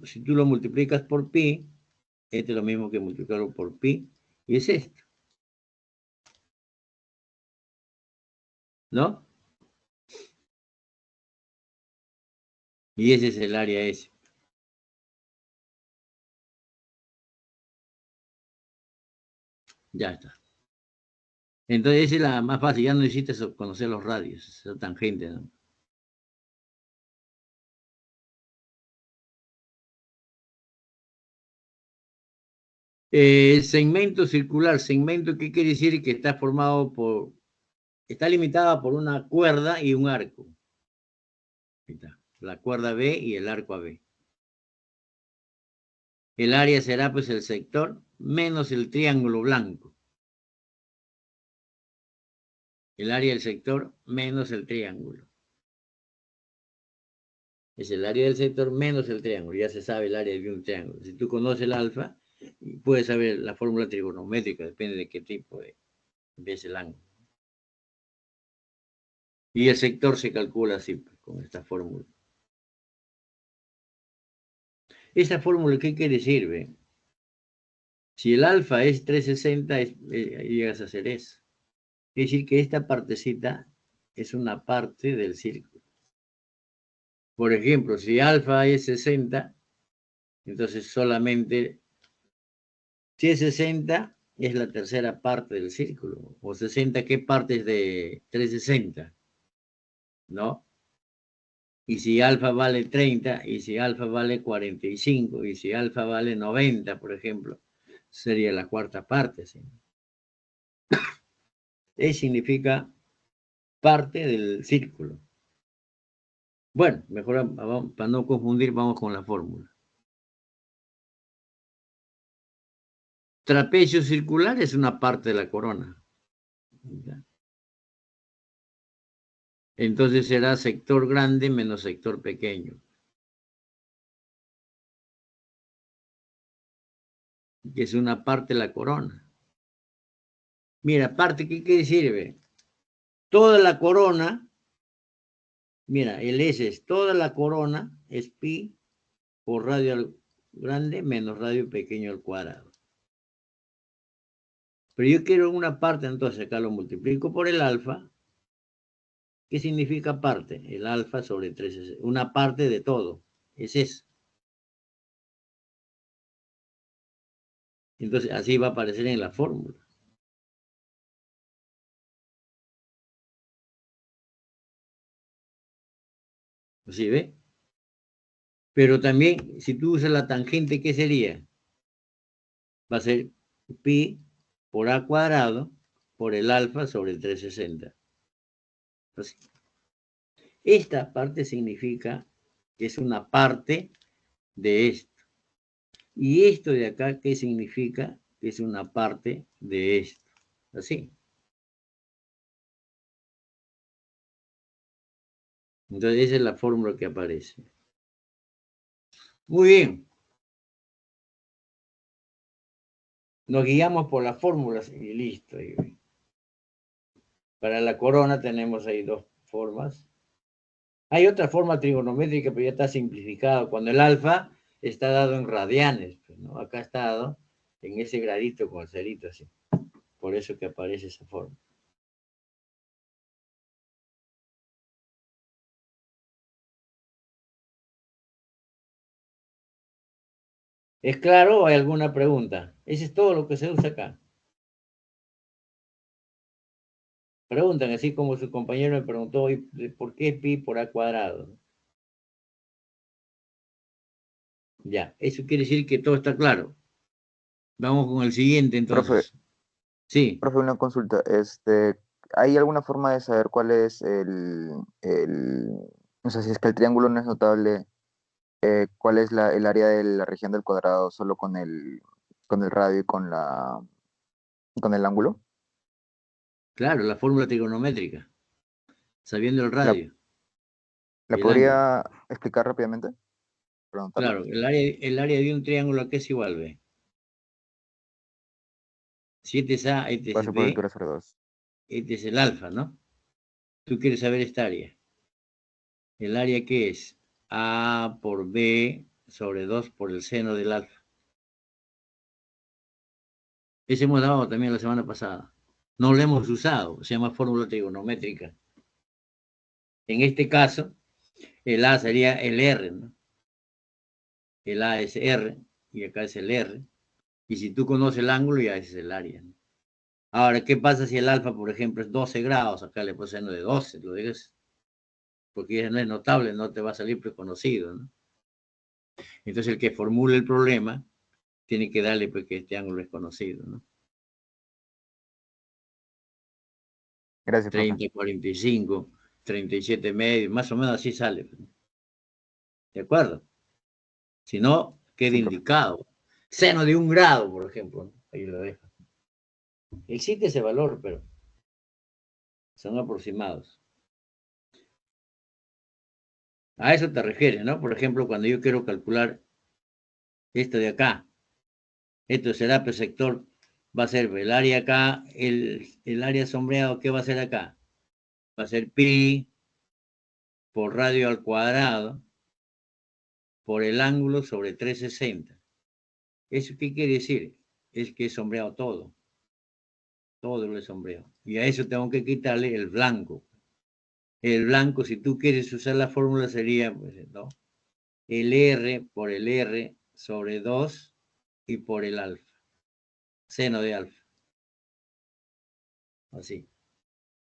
Si tú lo multiplicas por pi, este es lo mismo que multiplicarlo por pi, y es esto. ¿No? Y ese es el área S. Ya está. Entonces esa es la más fácil, ya no necesitas conocer los radios, esa tangente, ¿no? Segmento circular, segmento, ¿qué quiere decir? Que está formado por, está limitada por una cuerda y un arco. Ahí está, la cuerda B y el arco AB. El área será pues el sector menos el triángulo blanco. El área del sector menos el triángulo. Es el área del sector menos el triángulo. Ya se sabe el área de un triángulo. Si tú conoces el alfa, puedes saber la fórmula trigonométrica, depende de qué tipo de ves el ángulo. Y el sector se calcula así, pues, con esta fórmula. ¿Esta fórmula qué quiere sirve? Si el alfa es 360, llegas a hacer eso. Es decir, que esta partecita es una parte del círculo. Por ejemplo, si alfa es 60, entonces solamente, si es 60, es la tercera parte del círculo. O 60, ¿qué parte es de 360? ¿No? Y si alfa vale 30, y si alfa vale 45, y si alfa vale 90, por ejemplo, sería la cuarta parte. ¿Sí? E significa parte del círculo. Bueno, mejor para no confundir, vamos con la fórmula. Trapecio circular es una parte de la corona. Entonces será sector grande menos sector pequeño. Que es una parte de la corona. Mira, parte, ¿qué sirve? Toda la corona, mira, el S es toda la corona, es pi por radio al grande menos radio pequeño al cuadrado. Pero yo quiero una parte, entonces acá lo multiplico por el alfa. ¿Qué significa parte? El alfa sobre 3, una parte de todo. Es eso. Entonces, así va a aparecer en la fórmula. ¿Sí ve? Pero también, si tú usas la tangente, ¿qué sería? Va a ser pi por a cuadrado por el alfa sobre 360. Entonces, esta parte significa que es una parte de esto. Y esto de acá, ¿qué significa? Que es una parte de esto. Así. Entonces, esa es la fórmula que aparece. Muy bien. Nos guiamos por las fórmulas y listo. Para la corona tenemos ahí dos formas. Hay otra forma trigonométrica, pero ya está simplificado. Cuando el alfa está dado en radianes, pues, ¿no? Acá está dado en ese gradito con el cerito así. Por eso que aparece esa forma. ¿Es claro o hay alguna pregunta? Eso es todo lo que se usa acá. Preguntan, así como su compañero me preguntó hoy, ¿por qué pi por a cuadrado? Ya, eso quiere decir que todo está claro. Vamos con el siguiente, entonces. Sí,
Profe, una consulta. ¿Hay alguna forma de saber cuál es o sea, si es que el triángulo no es notable, cuál es el área de la región del cuadrado solo con el radio y con el ángulo?
claro, la fórmula trigonométrica, sabiendo el
¿La,
radio
la
y el ángulo.
podría explicar rápidamente? Para anotarla.
Claro, el área de un triángulo, ¿a qué es igual, ve? Si este es A, este
Base
es
por
B,
altura sobre 2.
este es el alfa, ¿no? Tú quieres saber esta área. ¿El área qué es? A por B sobre 2 por el seno del alfa. Ese hemos dado también la semana pasada. No lo hemos usado, se llama fórmula trigonométrica. En este caso, el A sería el R, ¿no? El A es R y acá es el R. Y si tú conoces el ángulo, ya ese es el área, ¿no? Ahora, ¿qué pasa si el alfa, por ejemplo, es 12 grados? Acá le pones seno de 12, lo digas, porque ya no es notable, no te va a salir preconocido, ¿no? Entonces, el que formule el problema tiene que darle pues, que este ángulo es conocido, ¿no?
Gracias, profe.
30, 45, 37 medios, más o menos así sale. ¿De acuerdo? Si no, queda
Sí, profe.
indicado. Seno de 1 grado, por ejemplo, ¿no? Ahí lo dejo. Existe ese valor, pero son aproximados. A eso te refieres, ¿no? Por ejemplo, cuando yo quiero calcular esto de acá, esto será pues sector, va a ser el área acá, el área sombreado, ¿qué va a ser acá? Va a ser pi por radio al cuadrado por el ángulo sobre 360. ¿Eso qué quiere decir? Es que he sombreado todo. Todo lo he sombreado. Y a eso tengo que quitarle el blanco. El blanco, si tú quieres usar la fórmula, sería, pues, ¿no? El R por el R sobre 2 y por el alfa. Seno de alfa. Así.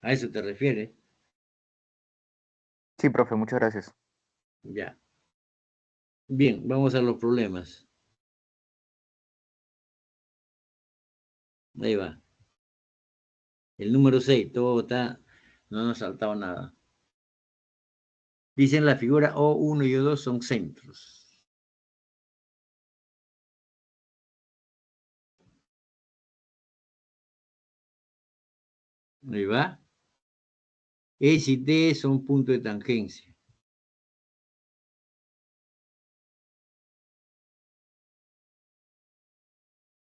¿A eso te refieres?
Sí, profe, muchas gracias.
Ya. Bien, vamos a los problemas. Ahí va. El número 6, todo está, no nos ha saltado nada. Dicen la figura O1 y O2 son centros. Ahí va. S y T son puntos de tangencia.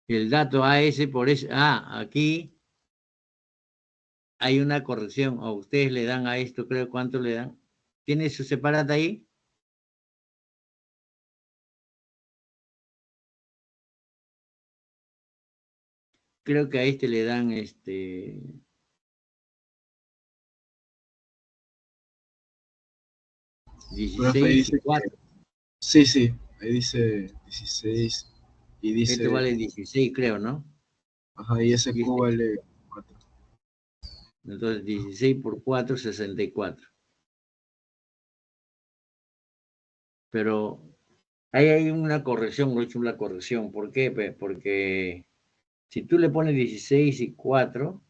El dato AS por S. Aquí hay una corrección. A ustedes le dan a esto, creo, ¿cuánto le dan? ¿Tiene su separata ahí? Creo que a este le dan 16 y 4.
Sí, ahí dice 16 y
Este
dice,
vale 16, creo, ¿no?
ajá, y ese
Y
Q vale 4.
entonces 16 por 4, 64. Pero ahí hay una corrección, lo he hecho una corrección. ¿Por qué? Porque si tú le pones 16 y 4,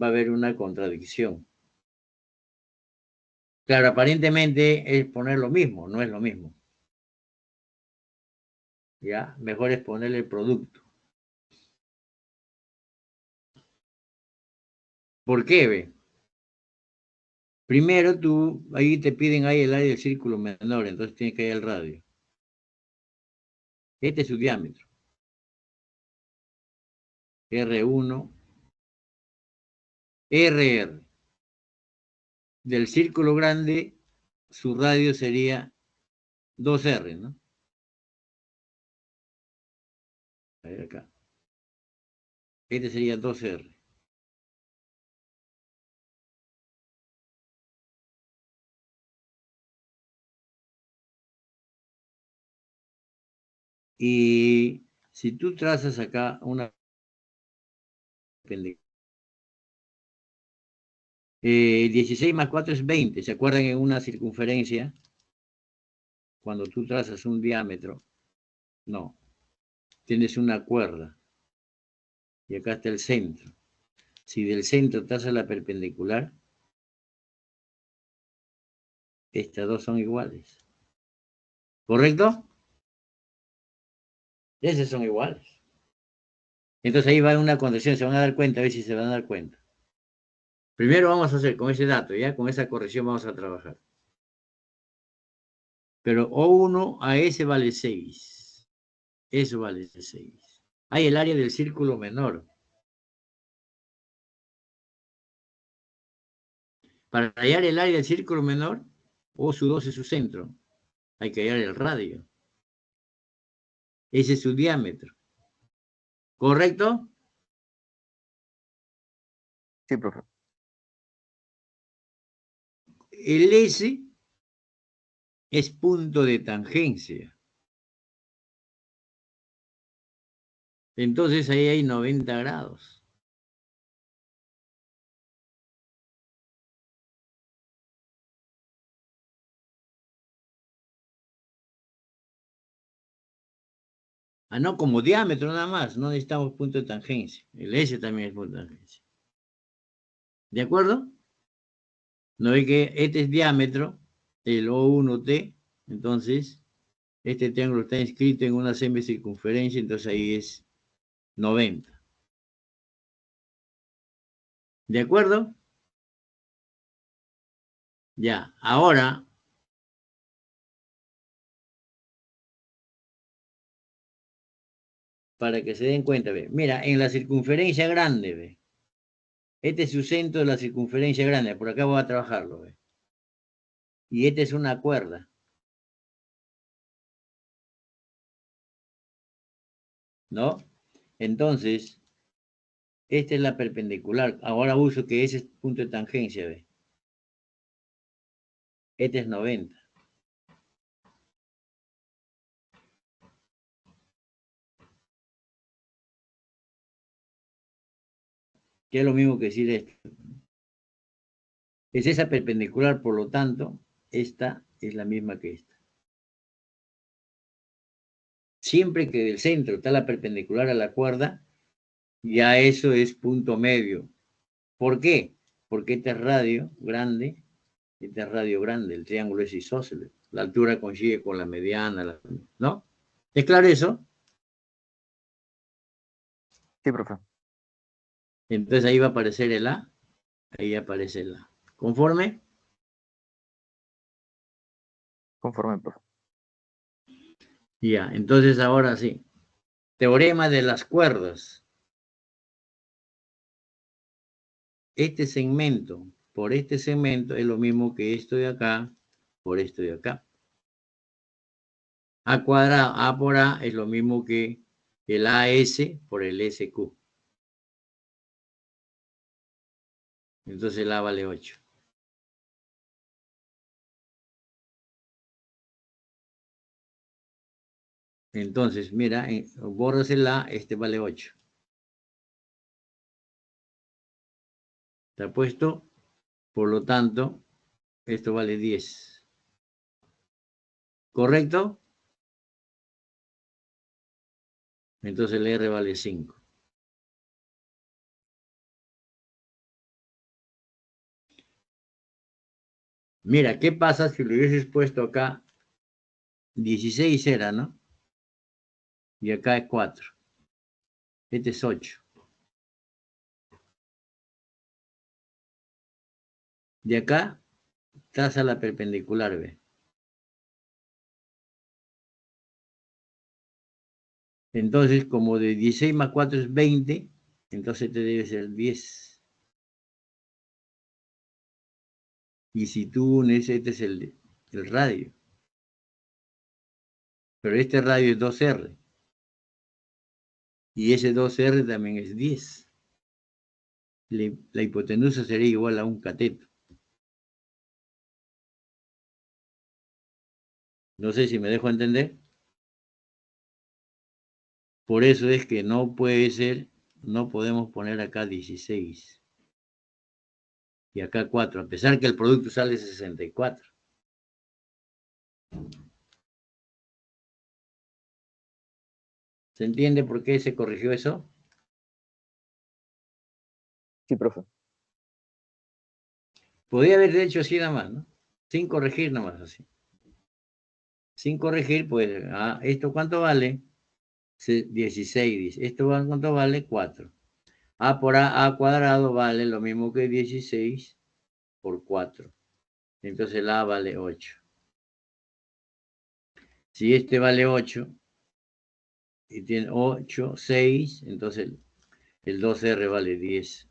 va a haber una contradicción. Claro, aparentemente es poner lo mismo, no es lo mismo. ¿Ya? Mejor es ponerle el producto. ¿Por qué, ve? Primero tú, ahí te piden ahí el área del círculo menor, entonces tienes que ir al radio. Este es su diámetro. R1, RR. Del círculo grande, su radio sería 2R, ¿no? A ver acá. Este sería 2R. Y si tú trazas acá una 16 más 4 es 20. ¿Se acuerdan en una circunferencia? Cuando tú trazas un diámetro, no. tienes una cuerda. Y acá está el centro. Si del centro traza la perpendicular, estas dos son iguales. ¿Correcto? Esas son iguales. Entonces ahí va una condición, se van a dar cuenta, a ver si se van a dar cuenta. Primero vamos a hacer con ese dato, ya con esa corrección vamos a trabajar. Pero O1 a S vale 6. Eso vale 6. Hay el área del círculo menor. Para hallar el área del círculo menor, O su 2 es su centro. Hay que hallar el radio. Ese es su diámetro. ¿Correcto?
Sí, profe.
El S es punto de tangencia. Entonces ahí hay 90 grados. Ah, no, como diámetro nada más, no necesitamos punto de tangencia. El S también es punto de tangencia. ¿De acuerdo? No ve que este es diámetro, el O1T, entonces este triángulo está inscrito en una semicircunferencia, entonces ahí es 90. ¿De acuerdo? Ya, ahora para que se den cuenta, ve. Mira, en la circunferencia grande, ve. Este es su centro de la circunferencia grande, por acá voy a trabajarlo, ve. Y esta es una cuerda. ¿No? Entonces, esta es la perpendicular. Ahora uso que ese es punto de tangencia, ve. Este es 90. Que es lo mismo que decir esto. Es esa perpendicular, por lo tanto, esta es la misma que esta. Siempre que del centro está la perpendicular a la cuerda, ya eso es punto medio. ¿Por qué? Porque este es radio grande, el triángulo es isósceles. La altura coincide con la mediana, ¿no? ¿Es claro eso?
Sí, profe.
Entonces ahí va a aparecer el A, ahí aparece el A. ¿Conforme?
Conforme, profe.
Ya, entonces ahora sí. Teorema de las cuerdas. Este segmento por este segmento es lo mismo que esto de acá por esto de acá. A cuadrado, A por A es lo mismo que el AS por el SQ. Entonces el A vale 8. Entonces, mira, borras el A, este vale 8. Está puesto, por lo tanto, esto vale 10. ¿Correcto? Entonces el R vale 5. Mira, ¿qué pasa si lo hubieses puesto acá? 16 era, ¿no? Y acá es 4. Este es 8. De acá, traza la perpendicular, ¿ve? Entonces, como de 16 más 4 es 20, entonces este debe ser 10. Y si tú unes, este es el radio. Pero este radio es 2R. Y ese 2R también es 10. La hipotenusa sería igual a un cateto. No sé si me dejo entender. Por eso es que no puede ser, no podemos poner acá 16. Y acá 4, a pesar que el producto sale 64. ¿Se entiende por qué se corrigió eso?
Sí, profe.
Podría haber hecho así nada más, ¿no? Sin corregir nada más así. Sin corregir, pues, ¿esto cuánto vale? 16, dice. ¿Esto cuánto vale? 4. A por A cuadrado vale lo mismo que 16 por 4. Entonces la A vale 8. Si este vale 8 y tiene 8, 6, entonces el 2R vale 10.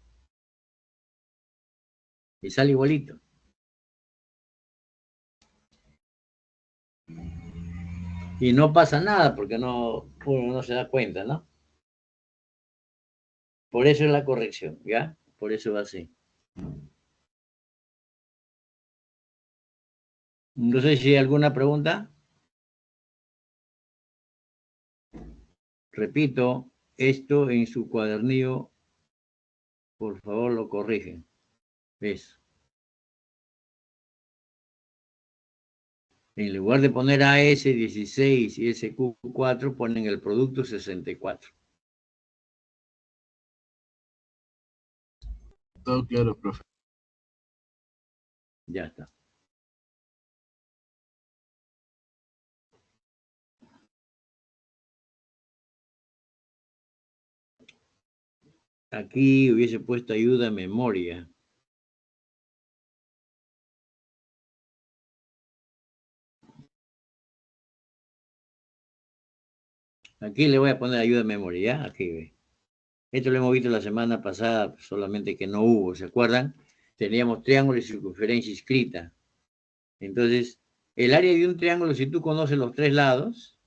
Y sale igualito. Y no pasa nada porque uno no se da cuenta, ¿no? Por eso es la corrección, ¿ya? Por eso va así. No sé si hay alguna pregunta. Repito, esto en su cuadernillo, por favor, lo corrigen. ¿Ves? En lugar de poner AS16 y SQ4, ponen el producto 64.
Todo claro, profe.
Ya está. Aquí hubiese puesto ayuda a memoria. Aquí le voy a poner ayuda a memoria, ¿ya? Aquí ve. Esto lo hemos visto la semana pasada, solamente que no hubo, ¿se acuerdan? Teníamos triángulo y circunferencia inscrita. Entonces, el área de un triángulo, si tú conoces los tres lados,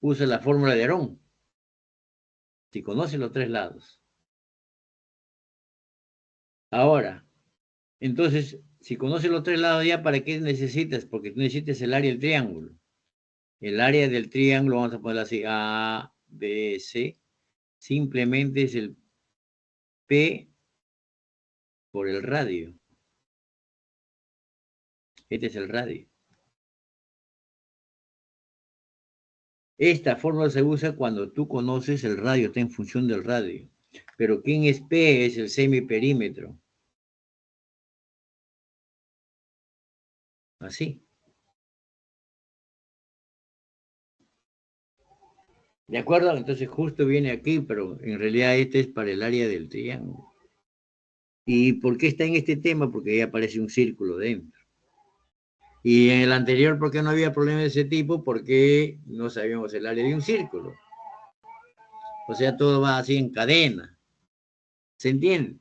usa la fórmula de Herón. Si conoces los tres lados. Ahora, entonces, si conoces los tres lados ya, ¿para qué necesitas? Porque tú necesitas el área del triángulo. El área del triángulo, vamos a ponerlo así, A, B, C, simplemente es el P por el radio. Este es el radio. Esta fórmula se usa cuando tú conoces el radio, está en función del radio. Pero ¿quién es P? Es el semiperímetro. Así. ¿De acuerdo? Entonces justo viene aquí, pero en realidad este es para el área del triángulo. ¿Y por qué está en este tema? Porque ahí aparece un círculo dentro. Y en el anterior, ¿por qué no había problema de ese tipo? Porque no sabíamos el área de un círculo. O sea, todo va así en cadena. ¿Se entiende?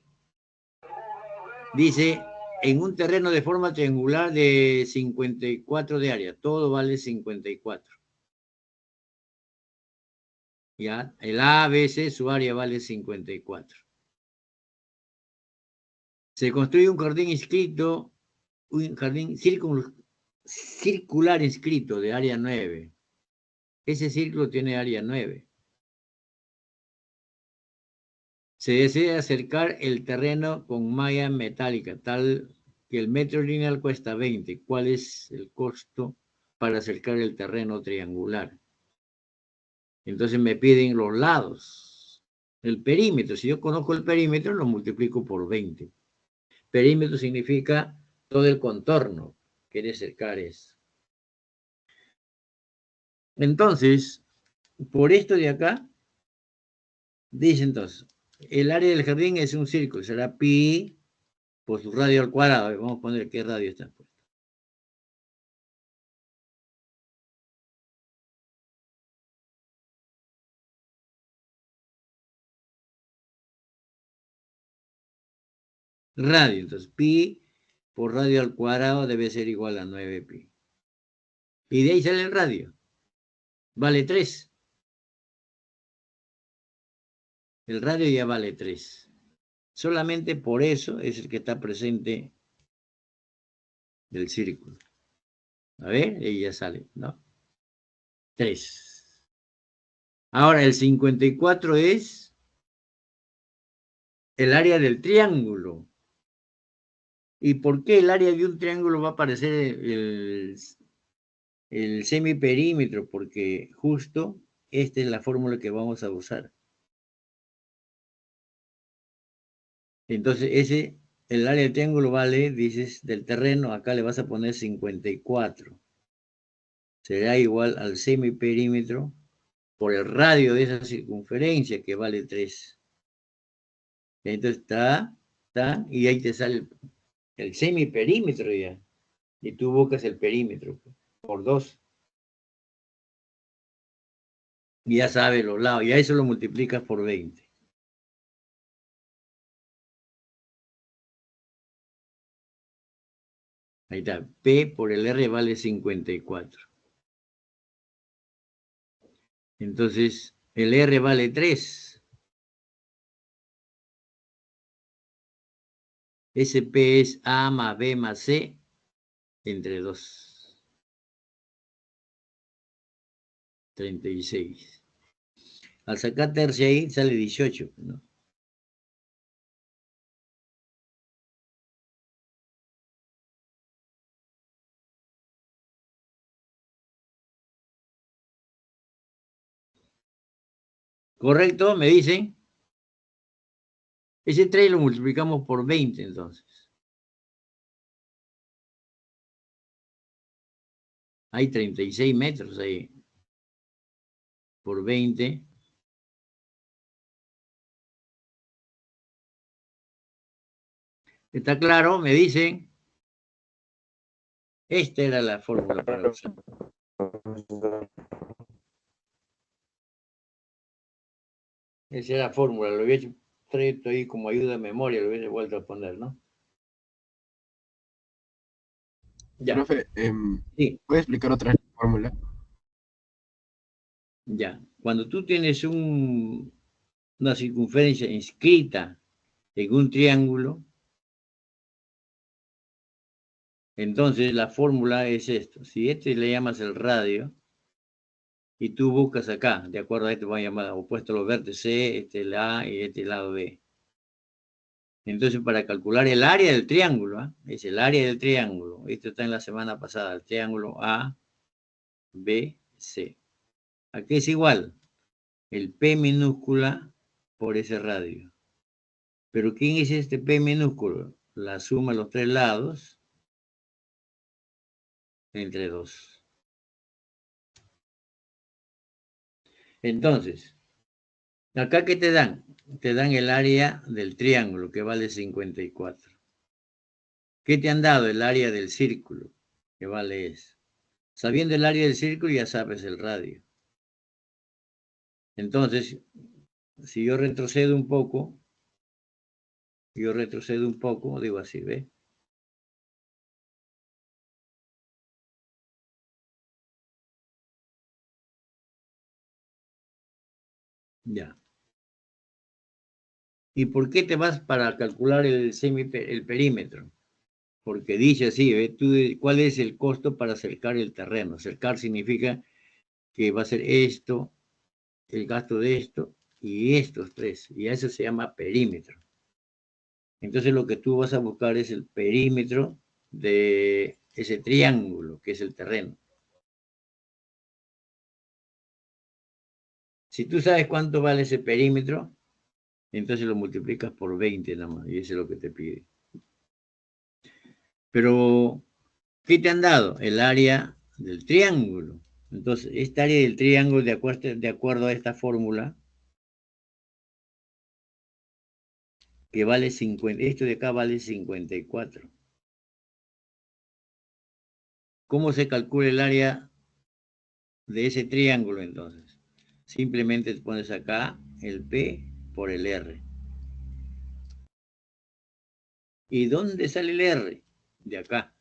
Dice, en un terreno de forma triangular de 54 de área, todo vale 54. ¿Ya? El A, B, C, su área vale 54. Se construye un jardín inscrito, un jardín circular inscrito de área 9. Ese círculo tiene área 9. Se desea acercar el terreno con malla metálica, tal que el metro lineal cuesta 20. ¿Cuál es el costo para acercar el terreno triangular? Entonces me piden los lados. El perímetro, si yo conozco el perímetro, lo multiplico por 20. Perímetro significa todo el contorno. Quiere acercar eso. Entonces, por esto de acá, dice entonces, el área del jardín es un círculo, será pi por su radio al cuadrado. Vamos a poner qué radio está puesto. Radio, entonces pi por radio al cuadrado debe ser igual a 9 pi. Y de ahí sale el radio. Vale 3. El radio ya vale 3. Solamente por eso es el que está presente del círculo. A ver, ahí ya sale, ¿no? 3. Ahora, el 54 es el área del triángulo. ¿Y por qué el área de un triángulo va a aparecer el semiperímetro, porque justo esta es la fórmula que vamos a usar. Entonces, el área del triángulo vale, dices, del terreno, acá le vas a poner 54. Será igual al semiperímetro por el radio de esa circunferencia, que vale 3. Entonces está, y ahí te sale el semiperímetro ya. Y tú buscas el perímetro por 2. Y ya sabes los lados, y a eso lo multiplicas por 20. Ahí está, P por el R vale 54. Entonces, el R vale 3. SP es A más B más C entre 2. 36. Al sacar tercia ahí sale 18, ¿no? ¿Correcto? Me dicen. Ese 3 lo multiplicamos por 20 entonces. Hay 36 metros ahí. Por 20. ¿Está claro? Me dicen. Esta era la fórmula para usar. Esa era la fórmula. Lo había hecho ahí como ayuda a memoria. Lo hubiese vuelto a poner, ¿no? Ya.
Profe,
Sí.
¿puede explicar otra vez la fórmula?
Ya. Cuando tú tienes una circunferencia inscrita en un triángulo, entonces la fórmula es esto. Si este le llamas el radio, y tú buscas acá, de acuerdo a esto van a llamar opuesto a los vértices, este el A y este el lado B. Entonces, para calcular el área del triángulo, es el área del triángulo. Esto está en la semana pasada, el triángulo A, B, C. Aquí es igual, el P minúscula por ese radio. Pero ¿quién es este P minúsculo? La suma de los 3 lados entre 2. Entonces, acá ¿qué te dan? Te dan el área del triángulo, que vale 54. ¿Qué te han dado? El área del círculo, que vale eso. Sabiendo el área del círculo ya sabes el radio. Entonces, si yo retrocedo un poco, digo así, ¿ve? Ya. ¿Y por qué te vas para calcular el perímetro? Porque dice así, ¿ve? ¿Cuál es el costo para cercar el terreno? Cercar significa que va a ser esto, el gasto de esto y estos 3. Y eso se llama perímetro. Entonces lo que tú vas a buscar es el perímetro de ese triángulo, que es el terreno. Si tú sabes cuánto vale ese perímetro, entonces lo multiplicas por 20 nada más, y eso es lo que te pide. Pero, ¿qué te han dado? El área del triángulo. Entonces, esta área del triángulo, de acuerdo a esta fórmula, que vale 50, esto de acá vale 54. ¿Cómo se calcula el área de ese triángulo entonces? Simplemente te pones acá el P por el R. ¿Y dónde sale el R? De acá.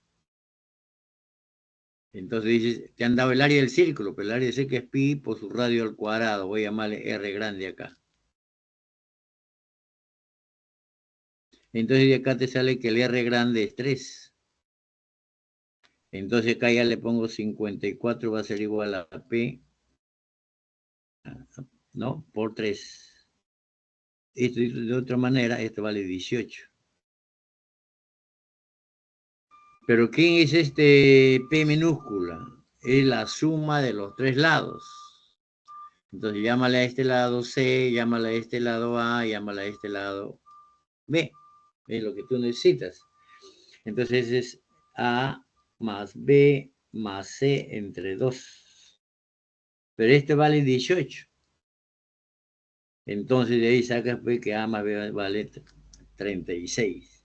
Entonces dices, te han dado el área del círculo, pero el área del círculo es pi por su radio al cuadrado. Voy a llamarle R grande acá. Entonces de acá te sale que el R grande es 3. Entonces acá ya le pongo 54, va a ser igual a P, ¿no? Por 3. Esto de otra manera, esto vale 18. Pero ¿quién es este P minúscula? es la suma de los tres lados. Entonces, llámale a este lado C, llámale a este lado A, llámale a este lado B. Es lo que tú necesitas. Entonces, es A más B más C entre 2. Pero este vale 18. Entonces, de ahí sacas pues, que A más B vale 36.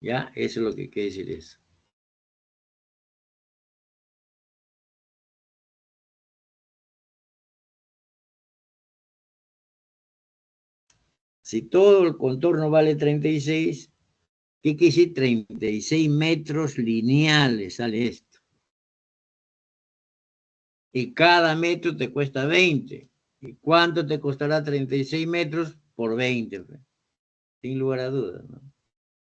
¿Ya? Eso es lo que quiere decir eso. Si todo el contorno vale 36, ¿qué quiere decir 36 metros lineales? Sale esto. Y cada metro te cuesta 20. ¿Y cuánto te costará 36 metros por 20? Sin lugar a dudas, ¿no?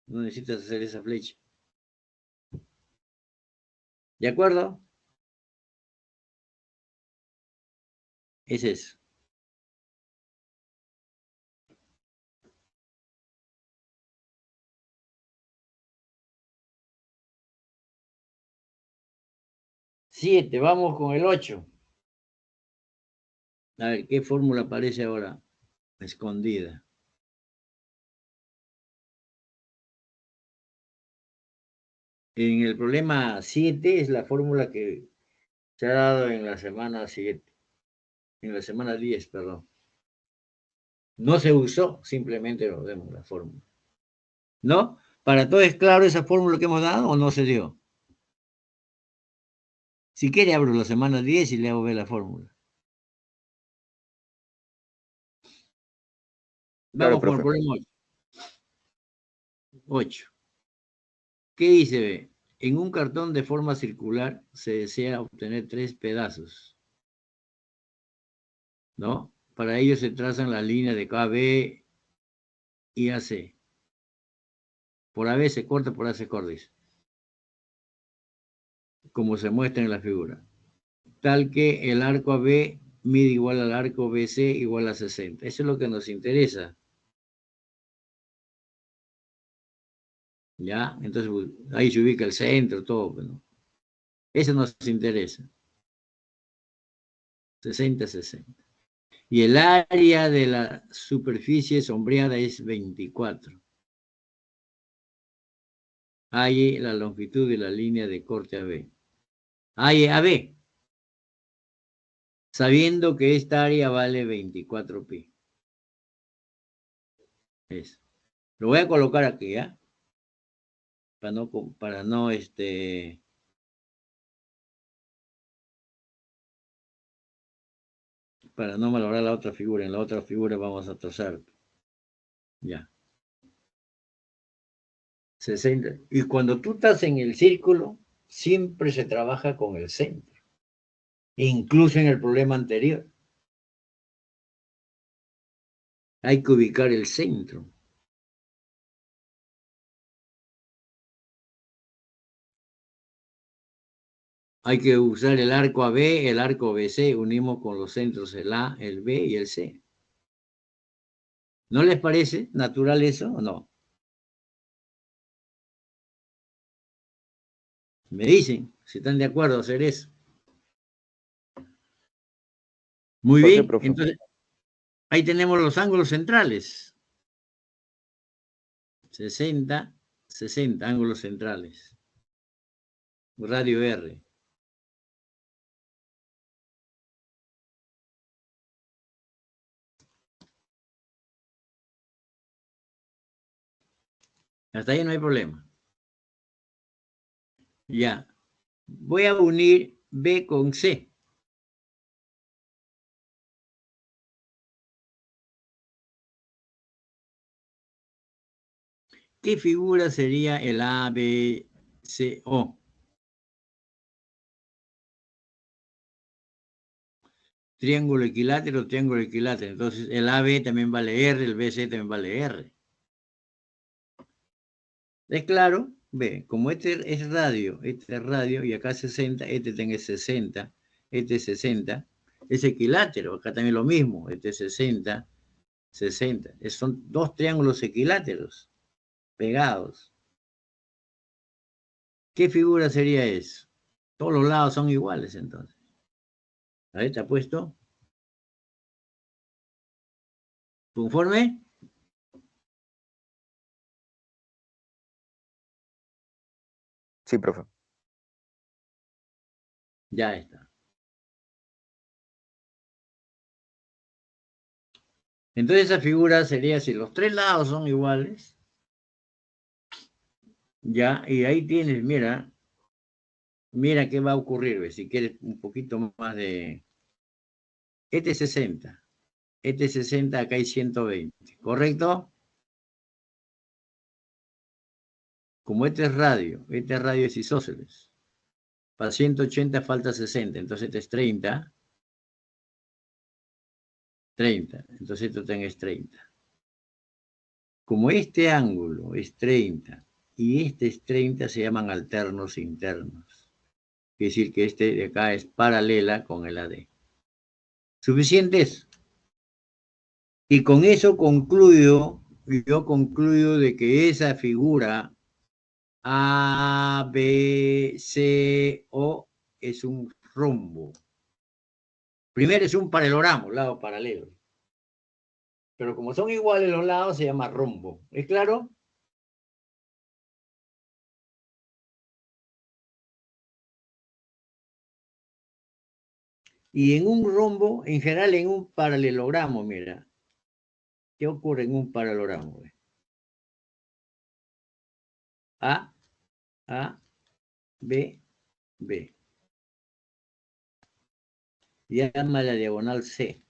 No necesitas hacer esa flecha. ¿De acuerdo? Es eso. Siete, vamos con el 8. A ver, ¿qué fórmula aparece ahora? Escondida. En el problema 7 es la fórmula que se ha dado en la semana 7. En la semana 10, perdón. No se usó, simplemente nos demos la fórmula. ¿No? ¿Para todo es claro esa fórmula que hemos dado o no se dio? Si quiere, abro la semana 10 y le hago ver la fórmula. Vamos
Claro,
con el
profe.
problema 8. ¿Qué dice? En un cartón de forma circular se desea obtener 3 pedazos, ¿no? Para ello se trazan las líneas de KB y AC. Por AB se corta, por AC se corta, como se muestra en la figura. Tal que el arco AB mide igual al arco BC igual a 60. Eso es lo que nos interesa. ¿Ya? Entonces, ahí se ubica el centro, todo. ¿No? Eso nos interesa. 60, 60. Y el área de la superficie sombreada es 24. Hay la longitud de la línea de corte AB. Hay AB. Sabiendo que esta área vale 24pi. Eso. Lo voy a colocar aquí, ¿ya? Para no para no malograr la otra figura. En la otra figura vamos a trazar. Ya. 60. Y cuando tú estás en el círculo, siempre se trabaja con el centro. Incluso en el problema anterior. Hay que ubicar el centro. Hay que usar el arco AB, el arco BC, unimos con los centros el A, el B y el C. ¿No les parece natural eso o no? Me dicen si están de acuerdo a hacer eso. Muy
¿Por qué,
bien,
profe?
entonces ahí tenemos los ángulos centrales. 60, 60 ángulos centrales. Radio R. Hasta ahí no hay problema. Ya. Voy a unir B con C. ¿Qué figura sería el ABCO? Triángulo equilátero, triángulo equilátero. Entonces el AB también vale R, el BC también vale R. ¿Es claro? Ve, como este es radio y acá 60, este tiene 60, este 60, es equilátero, acá también lo mismo, este 60, 60. Son dos triángulos equiláteros pegados. ¿Qué figura sería eso? Todos los lados son iguales entonces. A ver, ¿te ha puesto? ¿Conforme?
Sí, profe.
Ya está. Entonces esa figura sería si los tres lados son iguales. Ya, y ahí tienes, mira qué va a ocurrir, ¿ves? Si quieres un poquito más de... Este es 60. Este es 60, acá hay 120. ¿Correcto? Como este es radio es isósceles. Para 180 falta 60, entonces este es 30. 30, entonces esto tenés 30. Como este ángulo es 30 y este es 30, se llaman alternos internos. Quiere decir que este de acá es paralela con el AD. ¿Suficientes? Y con eso yo concluyo de que esa figura A, B, C, O es un rombo. Primero es un paralelogramo, lado paralelo. Pero como son iguales los lados, se llama rombo. ¿Es claro? Y en un rombo, en general en un paralelogramo, mira, ¿qué ocurre en un paralelogramo? A, A, B, B. Llama la diagonal C.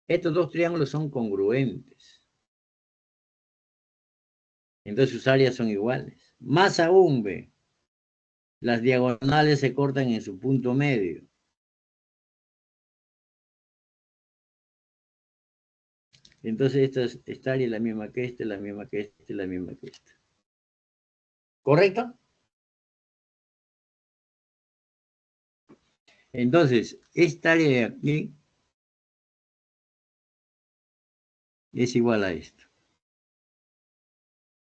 Estos dos triángulos son congruentes. Entonces sus áreas son iguales. Más aún, ve, las diagonales se cortan en su punto medio. Entonces esta área es la misma que esta, la misma que esta, la misma que esta. ¿Correcto? Entonces, esta área de aquí es igual a esto.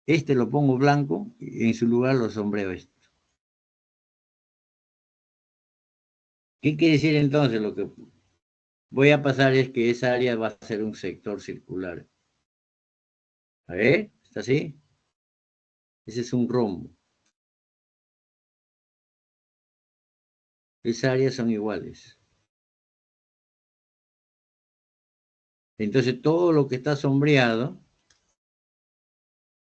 Este lo pongo blanco y en su lugar lo sombreo esto. ¿Qué quiere decir entonces? Lo que voy a pasar es que esa área va a ser un sector circular. A ver, ¿está así? Ese es un rombo. Esas áreas son iguales. Entonces todo lo que está sombreado,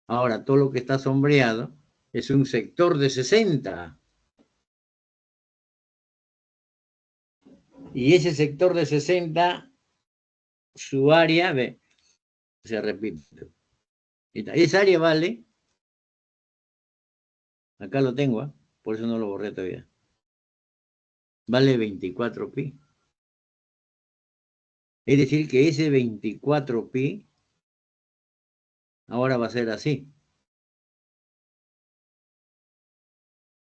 ahora todo lo que está sombreado es un sector de 60. Y ese sector de 60, su área, ve, se repite. Esa área vale, acá lo tengo, por eso no lo borré todavía, vale 24pi. Es decir, que ese 24pi ahora va a ser así.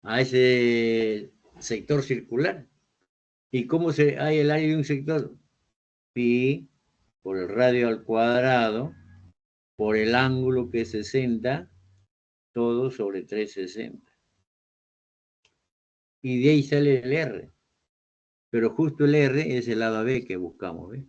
A ese sector circular. ¿Y cómo hay el área de un sector? Pi por el radio al cuadrado, por el ángulo que es 60, todo sobre 360. Y de ahí sale el R. Pero justo el R es el lado B que buscamos, ¿ves?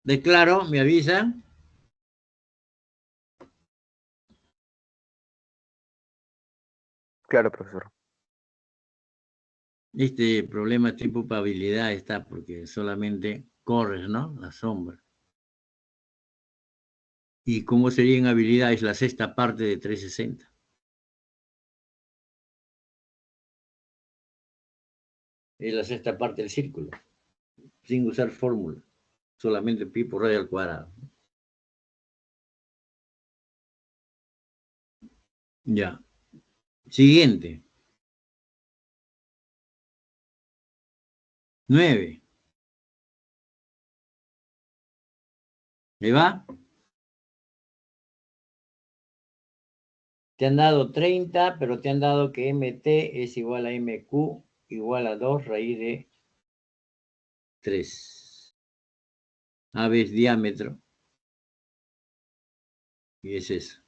¿De claro? ¿Me avisan?
Claro, profesor.
Este problema tipo probabilidad está porque solamente corres, ¿no? La sombra. ¿Y cómo sería en habilidad? Es la sexta parte de 360. Es la sexta parte del círculo, sin usar fórmula. Solamente pi por radio al cuadrado. Ya. Siguiente. 9. ¿Le va? Te han dado 30, pero te han dado que MT es igual a MQ igual a 2 raíz de 3. AB es diámetro. Y es eso.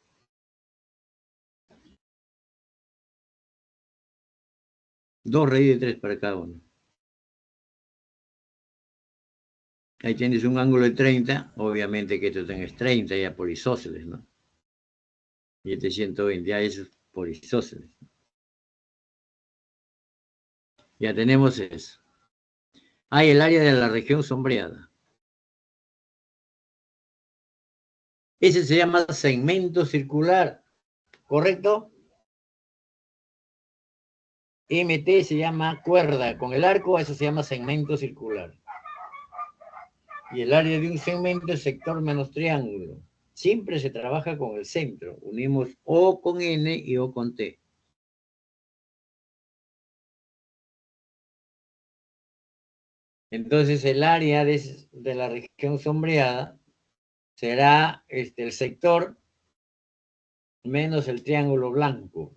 Dos raíz de 3 para cada uno. Ahí tienes un ángulo de 30. Obviamente que esto tenés 30 ya por isósceles, ¿no? Y este 120, ya eso es por isósceles. Ya tenemos eso. Hay el área de la región sombreada. Ese se llama segmento circular, ¿correcto? MT se llama cuerda. Con el arco, eso se llama segmento circular. Y el área de un segmento es sector menos triángulo. Siempre se trabaja con el centro. Unimos O con N y O con T. Entonces el área de la región sombreada será el sector menos el triángulo blanco.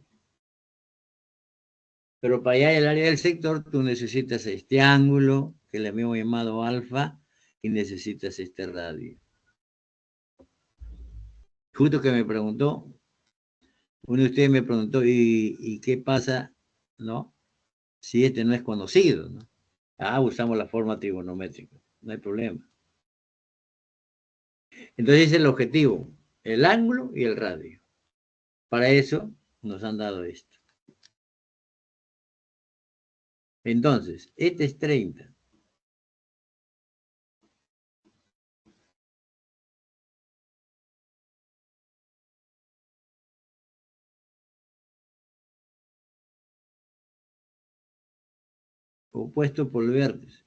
Pero para allá el área del sector tú necesitas este ángulo, que le hemos llamado alfa, y necesitas este radio. Justo que me preguntó, uno de ustedes me preguntó, ¿y qué pasa, no? Si este no es conocido, ¿no? Ah, usamos la forma trigonométrica, no hay problema. Entonces ese es el objetivo, el ángulo y el radio. Para eso nos han dado esto. Entonces, este es 30. Opuesto por el vértice.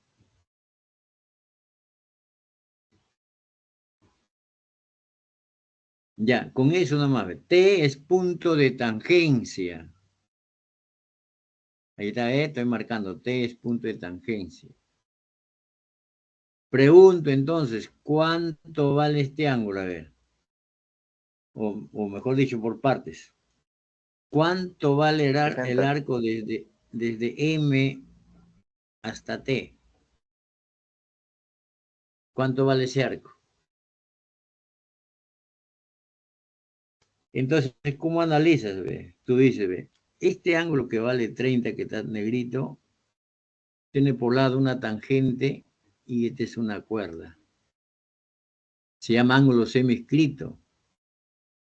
Ya, con eso nomás. T es punto de tangencia. Ahí está, estoy marcando. T es punto de tangencia. Pregunto entonces, ¿cuánto vale este ángulo? A ver. O mejor dicho, por partes. ¿Cuánto vale el
60.
arco desde M hasta T? ¿Cuánto vale ese arco? Entonces, ¿cómo analizas? Ve? Tú dices, ve, este ángulo que vale 30, que está negrito, tiene por lado una tangente y esta es una cuerda. Se llama ángulo semiescrito.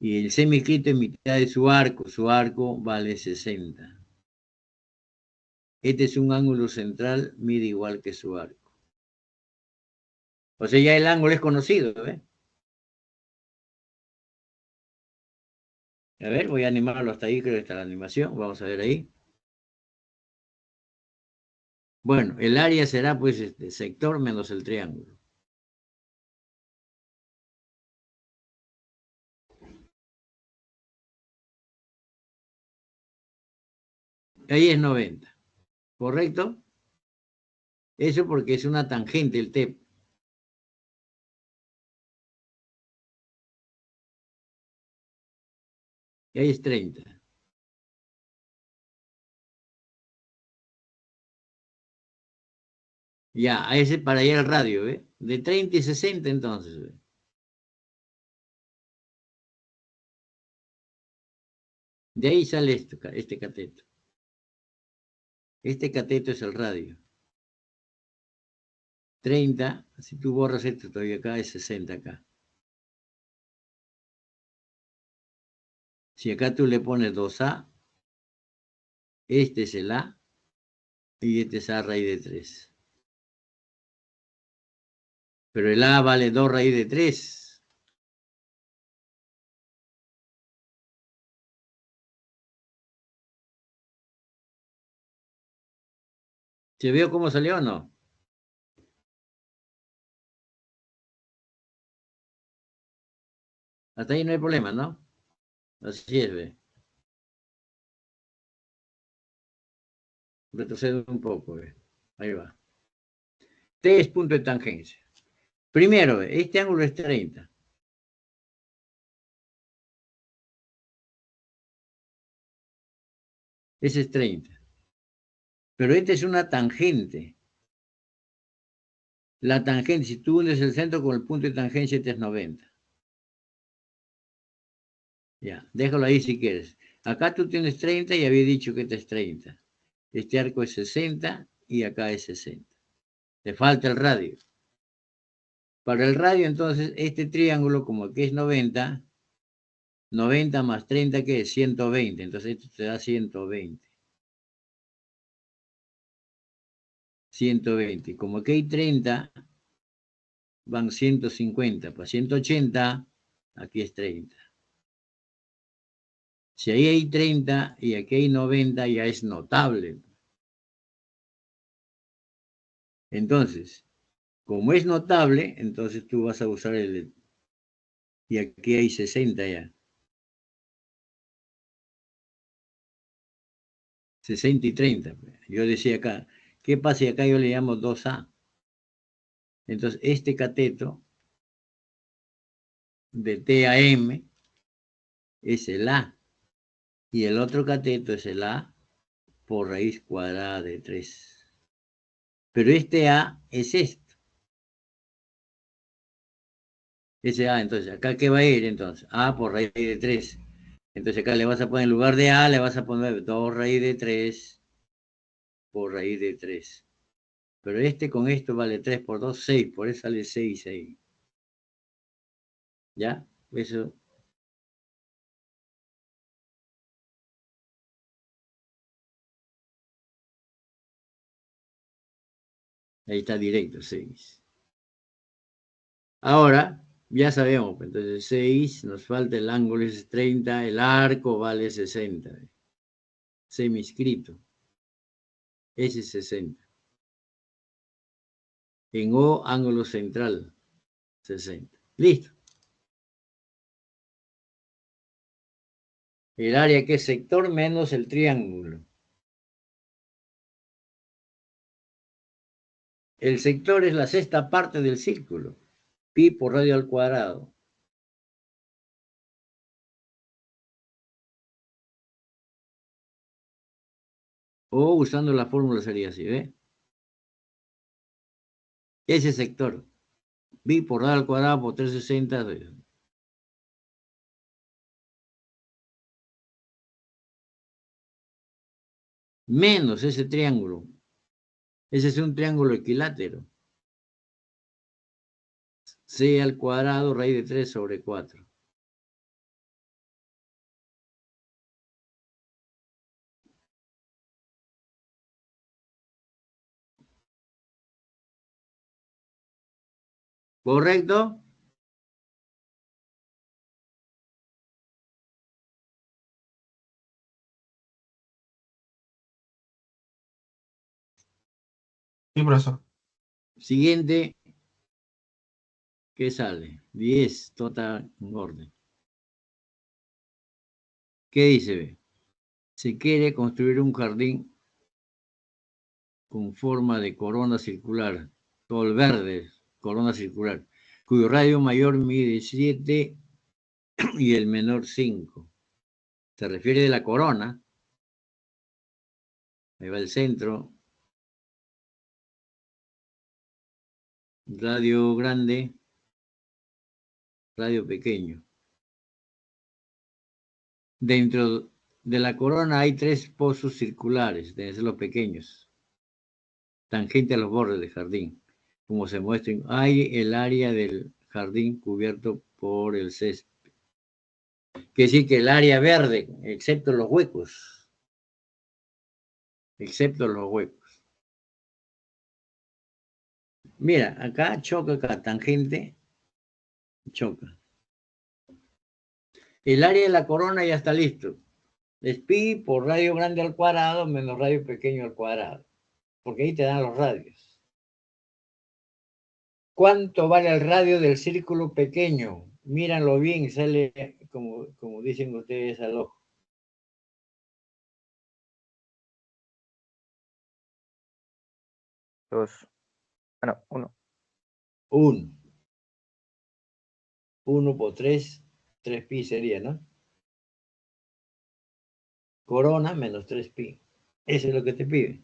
Y el semiescrito es mitad de su arco vale 60. Este es un ángulo central, mide igual que su arco. O sea, ya el ángulo es conocido, ¿ves? A ver, voy a animarlo hasta ahí, creo que está la animación. Vamos a ver ahí. Bueno, el área será pues este sector menos el triángulo. Ahí es 90. ¿Correcto? Eso porque es una tangente el TEP. Y ahí es 30. Ya, a ese para allá el radio, ¿ve? De 30 y 60 entonces, ¿ve? De ahí sale este cateto. Este cateto es el radio. 30, si tú borras esto todavía acá, es 60 acá. Si acá tú le pones 2A, este es el A, y este es A raíz de 3. Pero el A vale 2 raíz de 3. ¿Se vio cómo salió o no? Hasta ahí no hay problema, ¿no? Así es, ve. Retrocedo un poco, ve. Ahí va. T es punto de tangencia. Primero, este ángulo es 30. Ese es 30. Pero esta es una tangente. La tangente, si tú unes el centro con el punto de tangencia, este es 90. Ya, déjalo ahí si quieres. Acá tú tienes 30 y había dicho que este es 30. Este arco es 60 y acá es 60. Te falta el radio. Para el radio, entonces, este triángulo, como aquí es 90, 90 más 30, ¿qué es? 120. Entonces, esto te da 120. 120. Como aquí hay 30, van 150. Para 180, aquí es 30. Si ahí hay 30 y aquí hay 90, ya es notable. Entonces, como es notable, entonces tú vas a usar el... Y aquí hay 60 ya. 60 y 30. Yo decía acá, ¿qué pasa si acá yo le llamo 2A? Entonces, este cateto de T a M es el A. Y el otro cateto es el A por raíz cuadrada de 3. Pero este A es esto. Ese A, entonces, ¿acá qué va a ir entonces? A por raíz de 3. Entonces acá le vas a poner, en lugar de A, le vas a poner 2 raíz de 3 por raíz de 3. Pero este con esto vale 3 por 2, 6. Por eso sale 6 ahí. ¿Ya? Eso. Ahí está directo, 6. Ahora, ya sabemos, entonces 6, nos falta el ángulo es 30, el arco vale 60. Semiscrito. Ese es 60. En O, ángulo central, 60. Listo. El área que es sector menos el triángulo. El sector es la sexta parte del círculo. Pi por radio al cuadrado. O usando la fórmula sería así, ¿ve? Ese sector. Pi por radio al cuadrado por 360. Menos ese triángulo. Ese es un triángulo equilátero. C al cuadrado, raíz de 3 sobre 4. ¿Correcto?
Sí, profesor.
Siguiente. ¿Qué sale? 10, total en orden. ¿Qué dice? Se quiere construir un jardín con forma de corona circular, todo el verde, corona circular, cuyo radio mayor mide 7 y el menor 5. Se refiere de la corona. Ahí va el centro. Radio grande, radio pequeño. Dentro de la corona hay 3 pozos circulares, deben ser los pequeños, tangente a los bordes del jardín. Como se muestra, hay el área del jardín cubierto por el césped. Quiere decir que el área verde, excepto los huecos. Excepto los huecos. Mira, acá choca, acá tangente, choca. El área de la corona ya está listo. Es pi por radio grande al cuadrado menos radio pequeño al cuadrado. Porque ahí te dan los radios. ¿Cuánto vale el radio del círculo pequeño? Míranlo bien, sale como dicen ustedes al ojo.
2. Bueno, 1.
1. 1 por 3, 3 pi sería, ¿no? corona menos 3pi. Eso es lo que te pide.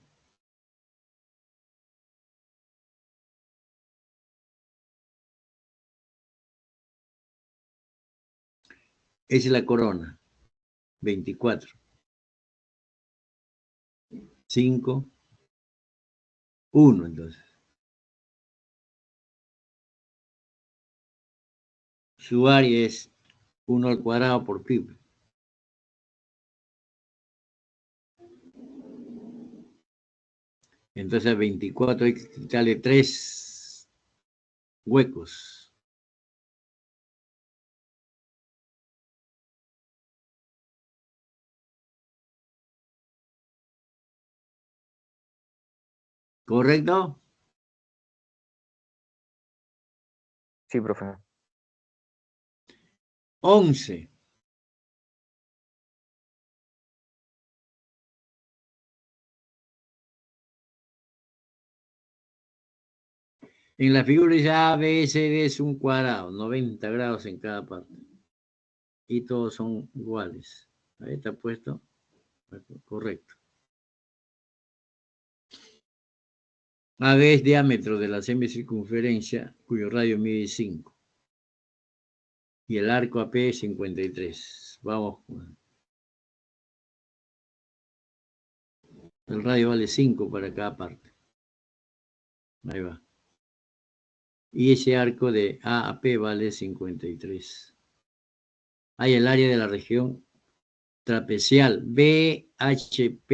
Esa es la corona. 24. 5. 1, entonces. Su área es 1 al cuadrado por pi. Entonces a 24 hay que quitarle 3 huecos. ¿Correcto?
Sí, profe.
11. En la figura dice ABCD es un cuadrado, 90 grados en cada parte. Y todos son iguales. Ahí está puesto. Correcto. AB es diámetro de la semicircunferencia cuyo radio mide 5. Y el arco AP es 53. Vamos. El radio vale 5 para cada parte. Ahí va. Y ese arco de A a P vale 53. Hay el área de la región trapecial BHPC.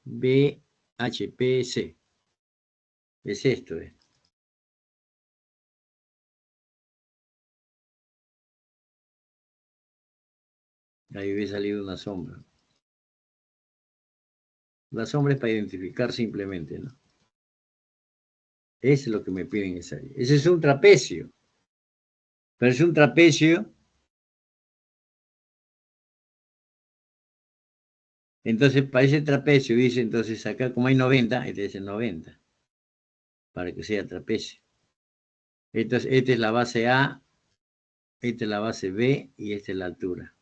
BHPC. Es esto. Ahí hubiera salido una sombra. La sombra es para identificar simplemente, ¿no? Eso es lo que me piden esa área. Ese es un trapecio. Pero es un trapecio. Entonces, para ese trapecio, dice, entonces acá como hay 90, este es el 90. Para que sea trapecio. Entonces, esta es la base A, esta es la base B y esta es la altura.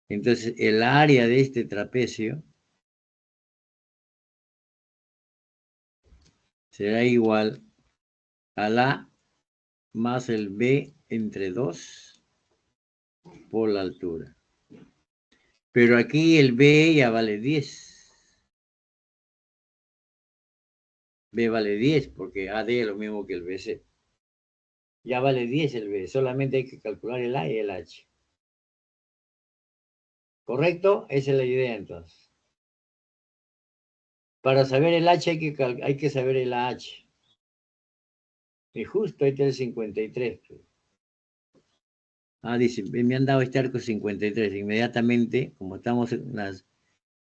Entonces, el área de este trapecio será igual a la más el B entre 2 por la altura. Pero aquí el B ya vale 10. B vale 10 porque AD es lo mismo que el BC. Ya vale 10 el B, solamente hay que calcular el A y el H. ¿Correcto? Esa es la idea entonces. Para saber el H hay que saber el AH. Y justo ahí está el 53. Dice, me han dado este arco 53. Inmediatamente, como estamos en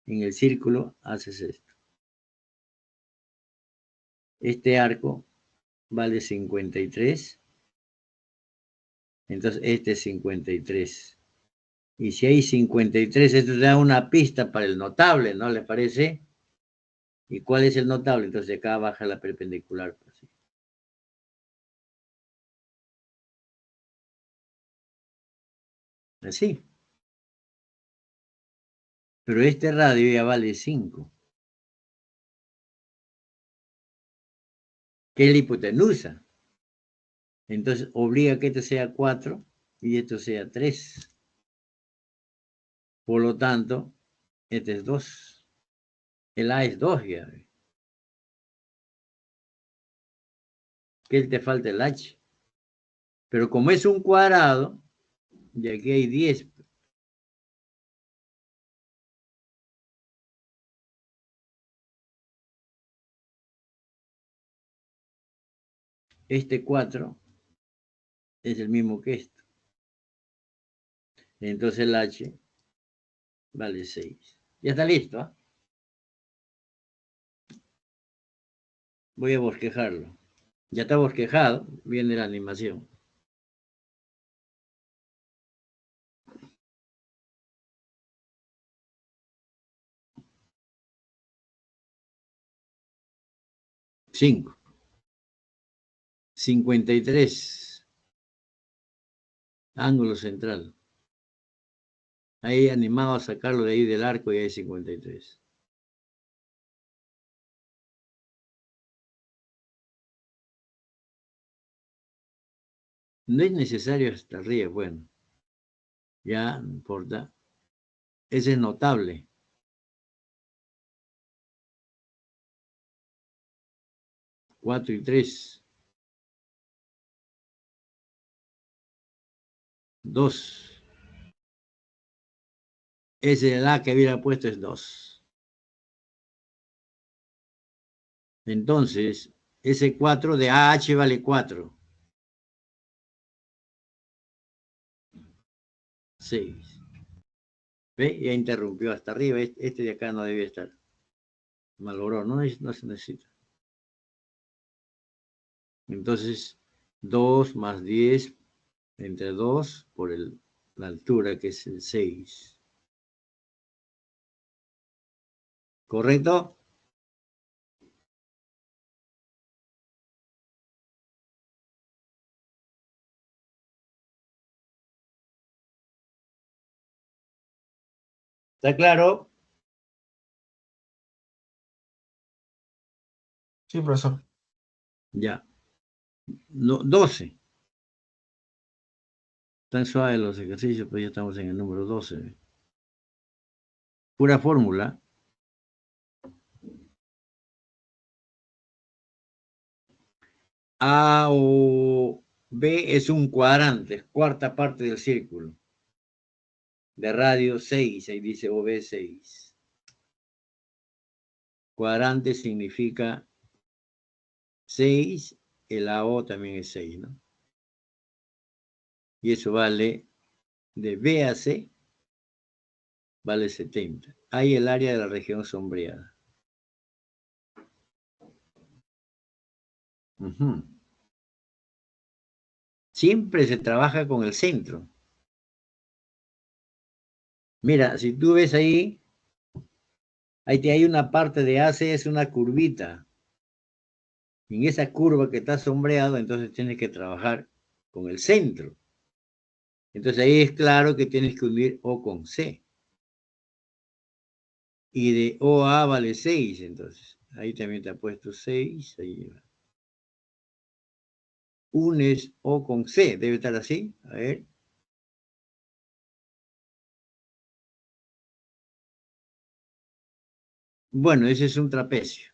el círculo, haces esto. Este arco vale 53. Entonces, este es 53. Y si hay 53, esto da una pista para el notable, ¿no les parece? ¿Y cuál es el notable? Entonces acá baja la perpendicular. Así. Pero este radio ya vale 5. Que es la hipotenusa. Entonces obliga que esto sea 4 y esto sea 3. Por lo tanto, este es 2. El A es 2 ya. ¿Qué te falta? El H. Pero como es un cuadrado, y aquí hay 10. Este 4 es el mismo que esto. Entonces el H vale 6. Ya está listo. ¿Eh? Voy a bosquejarlo. Ya está bosquejado. Viene la animación. Cinco. 53. Ángulo central. Ahí animado a sacarlo de ahí del arco y hay 53. No es necesario hasta arriba, bueno. Ya no importa. Ese es notable. Cuatro y 3. 2. Ese el A que hubiera puesto es 2. Entonces, ese 4 de AH vale 4. 6. ¿Ve? Ya interrumpió hasta arriba. Este de acá no debía estar. Malogró, no se necesita. Entonces, 2 más 10 entre 2 por la altura, que es el 6. ¿Correcto? ¿Está claro?
Sí, profesor.
Ya. No, 12. Tan suaves los ejercicios, pues ya estamos en el número 12. Pura fórmula. A o B es un cuadrante, es cuarta parte del círculo. De radio 6, ahí dice OB 6. Cuadrante significa 6, el AO también es 6, ¿no? Y eso vale, de B a C, vale 70. Ahí el área de la región sombreada. Siempre se trabaja con el centro. Mira, si tú ves ahí hay una parte de AC, es una curvita. En esa curva que está sombreado, entonces tienes que trabajar con el centro. Entonces ahí es claro que tienes que unir O con C. Y de OA vale 6, entonces. Ahí también te ha puesto 6. Ahí va. Unes O con C, debe estar así. A ver. Bueno, ese es un trapecio.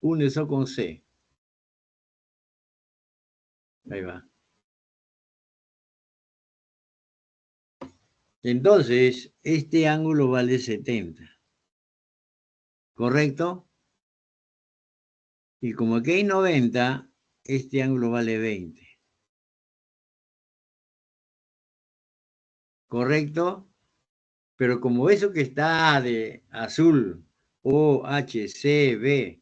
Unes O con C. Ahí va. Entonces, este ángulo vale 70. ¿Correcto? Y como aquí hay 90, este ángulo vale 20. ¿Correcto? Pero como eso que está de azul, OHCB,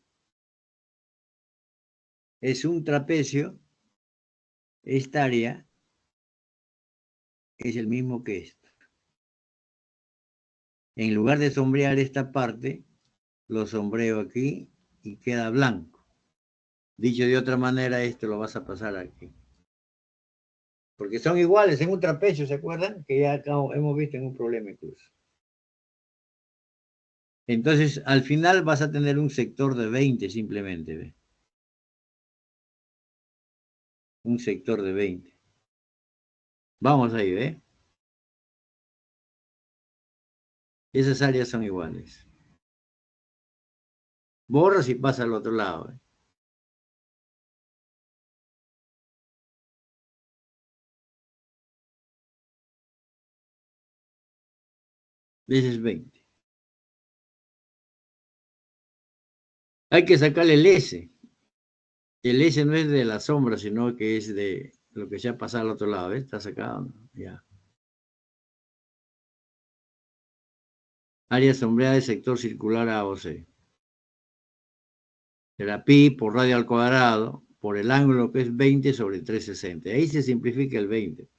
es un trapecio, esta área es el mismo que esto. En lugar de sombrear esta parte, lo sombreo aquí y queda blanco. Dicho de otra manera, esto lo vas a pasar aquí. Porque son iguales en un trapecio, ¿se acuerdan? Que ya acá hemos visto en un problema incluso. Entonces, al final vas a tener un sector de 20 simplemente, ¿ve? Un sector de 20. Vamos ahí, ¿ve? Esas áreas son iguales. Borras y pasa al otro lado, ¿ve? Ese es 20. Hay que sacarle el S. El S no es de la sombra, sino que es de lo que se ha pasado al otro lado, ¿ves? Está sacado, ¿no? Ya. Área sombreada del sector circular A o C. Será pi por radio al cuadrado por el ángulo que es 20 sobre 360. Ahí se simplifica el 20.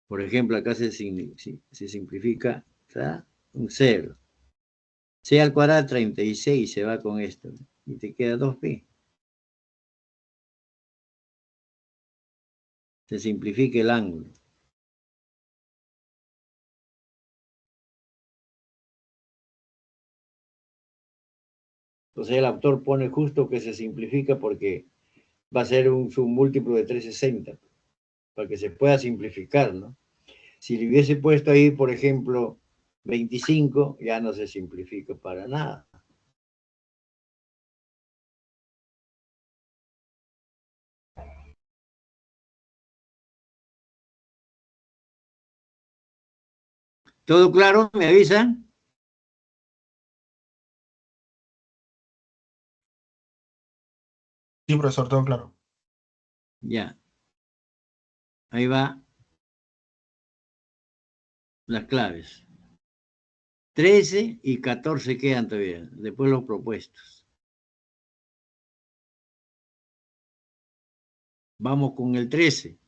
Por ejemplo, acá se simplifica, ¿está? Un 0. C al cuadrado 36 se va con esto. Y te queda 2pi. Se simplifica el ángulo. Entonces el autor pone justo que se simplifica porque va a ser un submúltiplo de 360, para que se pueda simplificar, ¿no? Si le hubiese puesto ahí, por ejemplo, 25, ya no se simplifica para nada. ¿Todo claro? ¿Me avisan?
Sí, profesor, todo claro.
Ya. Ahí va las claves. 13 y 14 quedan todavía. Después los propuestos. Vamos con el 13.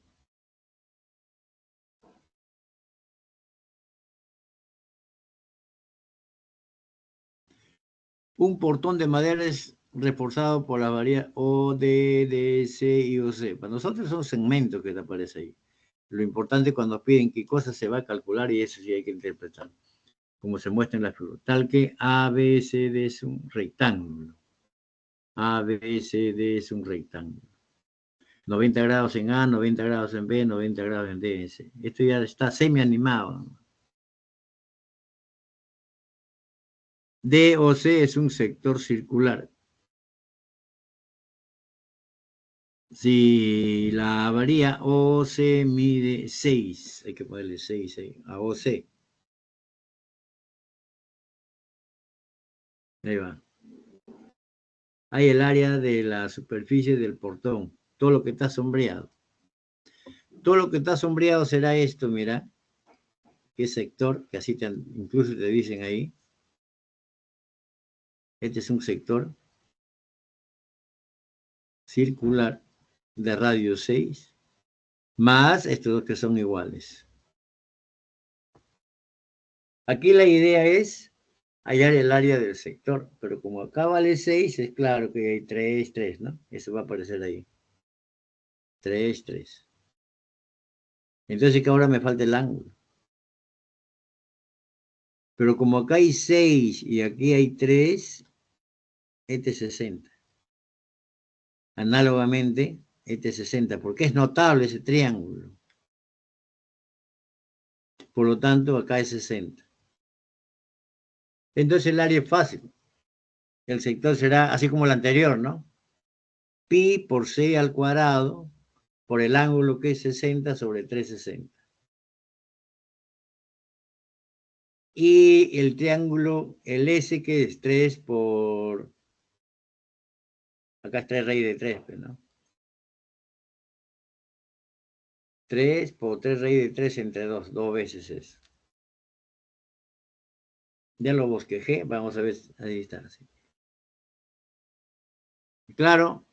Un portón de madera es reforzado por las variables O, D, D, C y OC. Para nosotros son segmentos que te aparece ahí. Lo importante cuando piden qué cosa se va a calcular y eso sí hay que interpretar, como se muestra en la figura. Tal que A, B, C, D es un rectángulo. A, B, C, D es un rectángulo. 90 grados en A, 90 grados en B, 90 grados en D, en C. Esto ya está semi-animado. D o C es un sector circular. Si la varía OC mide 6, hay que ponerle 6 ahí, a OC. Ahí va. Hay el área de la superficie del portón, todo lo que está sombreado. Todo lo que está sombreado será esto, mira. ¿Qué sector? Que así incluso te dicen ahí. Este es un sector circular de radio 6, más estos dos que son iguales. Aquí la idea es hallar el área del sector, pero como acá vale 6, es claro que hay 3, 3, ¿no? Eso va a aparecer ahí. 3, 3. Entonces que ahora me falta el ángulo. Pero como acá hay 6 y aquí hay 3, este es 60. Análogamente, este es 60, porque es notable ese triángulo. Por lo tanto, acá es 60. Entonces el área es fácil. El sector será así como el anterior, ¿no? Pi por C al cuadrado por el ángulo que es 60 sobre 360. Y el triángulo, el S que es 3 por... Acá es 3 raíz de 3, ¿no? 3 por 3 raíz de 3 entre 2, dos veces eso. Ya lo bosquejé, vamos a ver, ahí está. Así. Claro.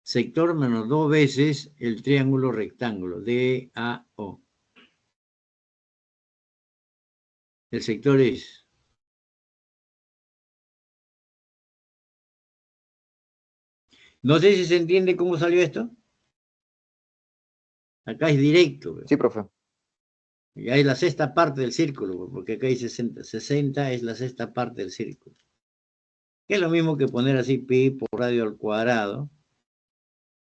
Sector menos 2 veces el triángulo rectángulo, DAO. El sector es... No sé si se entiende cómo salió esto. Acá es directo.
Sí, profe.
Y hay la sexta parte del círculo, porque acá hay 60. 60 es la sexta parte del círculo. Que es lo mismo que poner así pi por radio al cuadrado,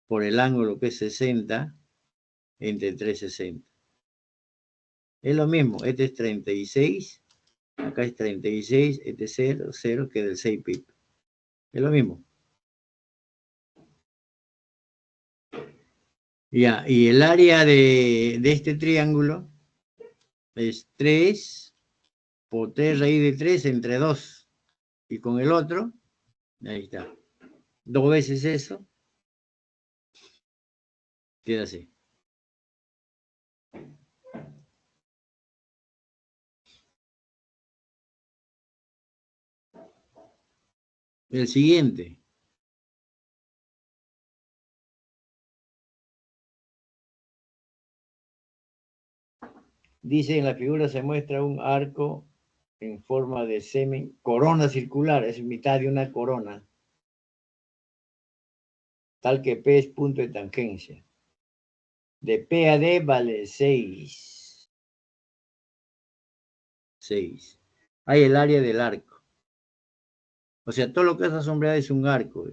por el ángulo que es 60, entre 360. Es lo mismo, este es 36, acá es 36, este es 0, 0, que del 6 pi. Es lo mismo. Ya, y el área de este triángulo es 3 por 3 raíz de 3 entre 2. Y con el otro, ahí está, 2 veces eso, queda así. El siguiente. Dice en la figura se muestra un arco en forma de corona circular, es mitad de una corona. tal que P es punto de tangencia. De P a D vale 6. 6. Hay el área del arco. O sea, todo lo que es sombreado es un arco,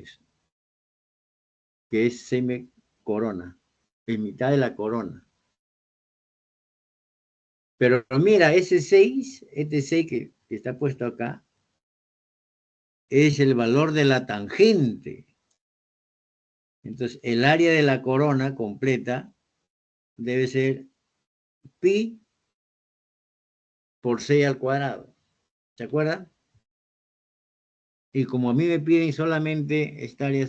que es semicorona, es mitad de la corona. Pero mira, ese 6, este 6 que está puesto acá, es el valor de la tangente. Entonces, el área de la corona completa debe ser pi por 6 al cuadrado. ¿Se acuerdan? Y como a mí me piden solamente esta área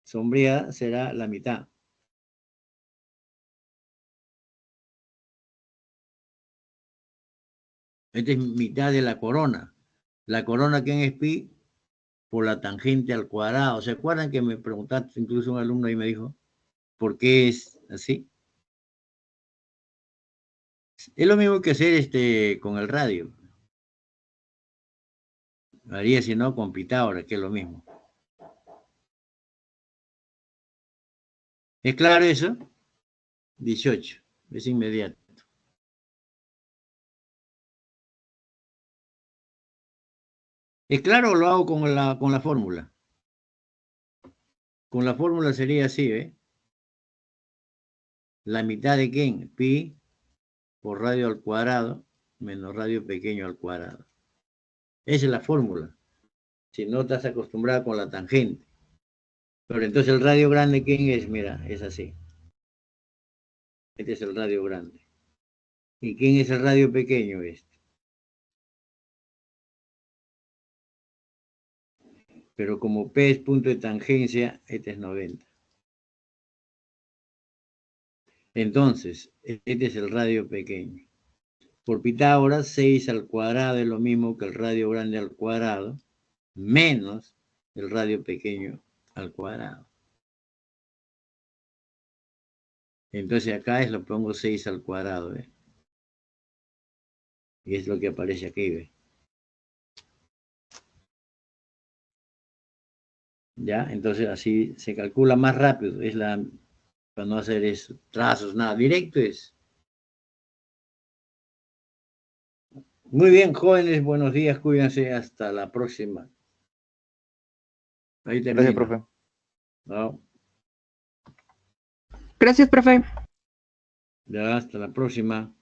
sombreada, será la mitad. Esta es mitad de la corona. La corona, ¿quién es pi? Por la tangente al cuadrado. ¿Se acuerdan que me preguntaste, incluso un alumno ahí me dijo, ¿por qué es así? Es lo mismo que hacer con el radio. Haría si no con Pitágoras, que es lo mismo. ¿Es claro eso? 18. Es inmediato. ¿Es claro o lo hago con la fórmula? Con la fórmula sería así, ¿eh? La mitad de quién? Pi por radio al cuadrado menos radio pequeño al cuadrado. Esa es la fórmula. Si no estás acostumbrado con la tangente. Pero entonces el radio grande, ¿quién es? Mira, es así. Este es el radio grande. ¿Y quién es el radio pequeño? Este. Pero como P es punto de tangencia, este es 90. Entonces, este es el radio pequeño. Por Pitágoras, 6 al cuadrado es lo mismo que el radio grande al cuadrado, menos el radio pequeño al cuadrado. Entonces acá lo pongo 6 al cuadrado, ¿eh? Y es lo que aparece aquí, ¿ve? ¿Ya? Entonces así se calcula más rápido, para no hacer eso, trazos, nada, directo es. Muy bien, jóvenes, buenos días, cuídense, hasta la próxima. Ahí termino.
Gracias, profe.
¿No?
Gracias, profe.
Ya, hasta la próxima.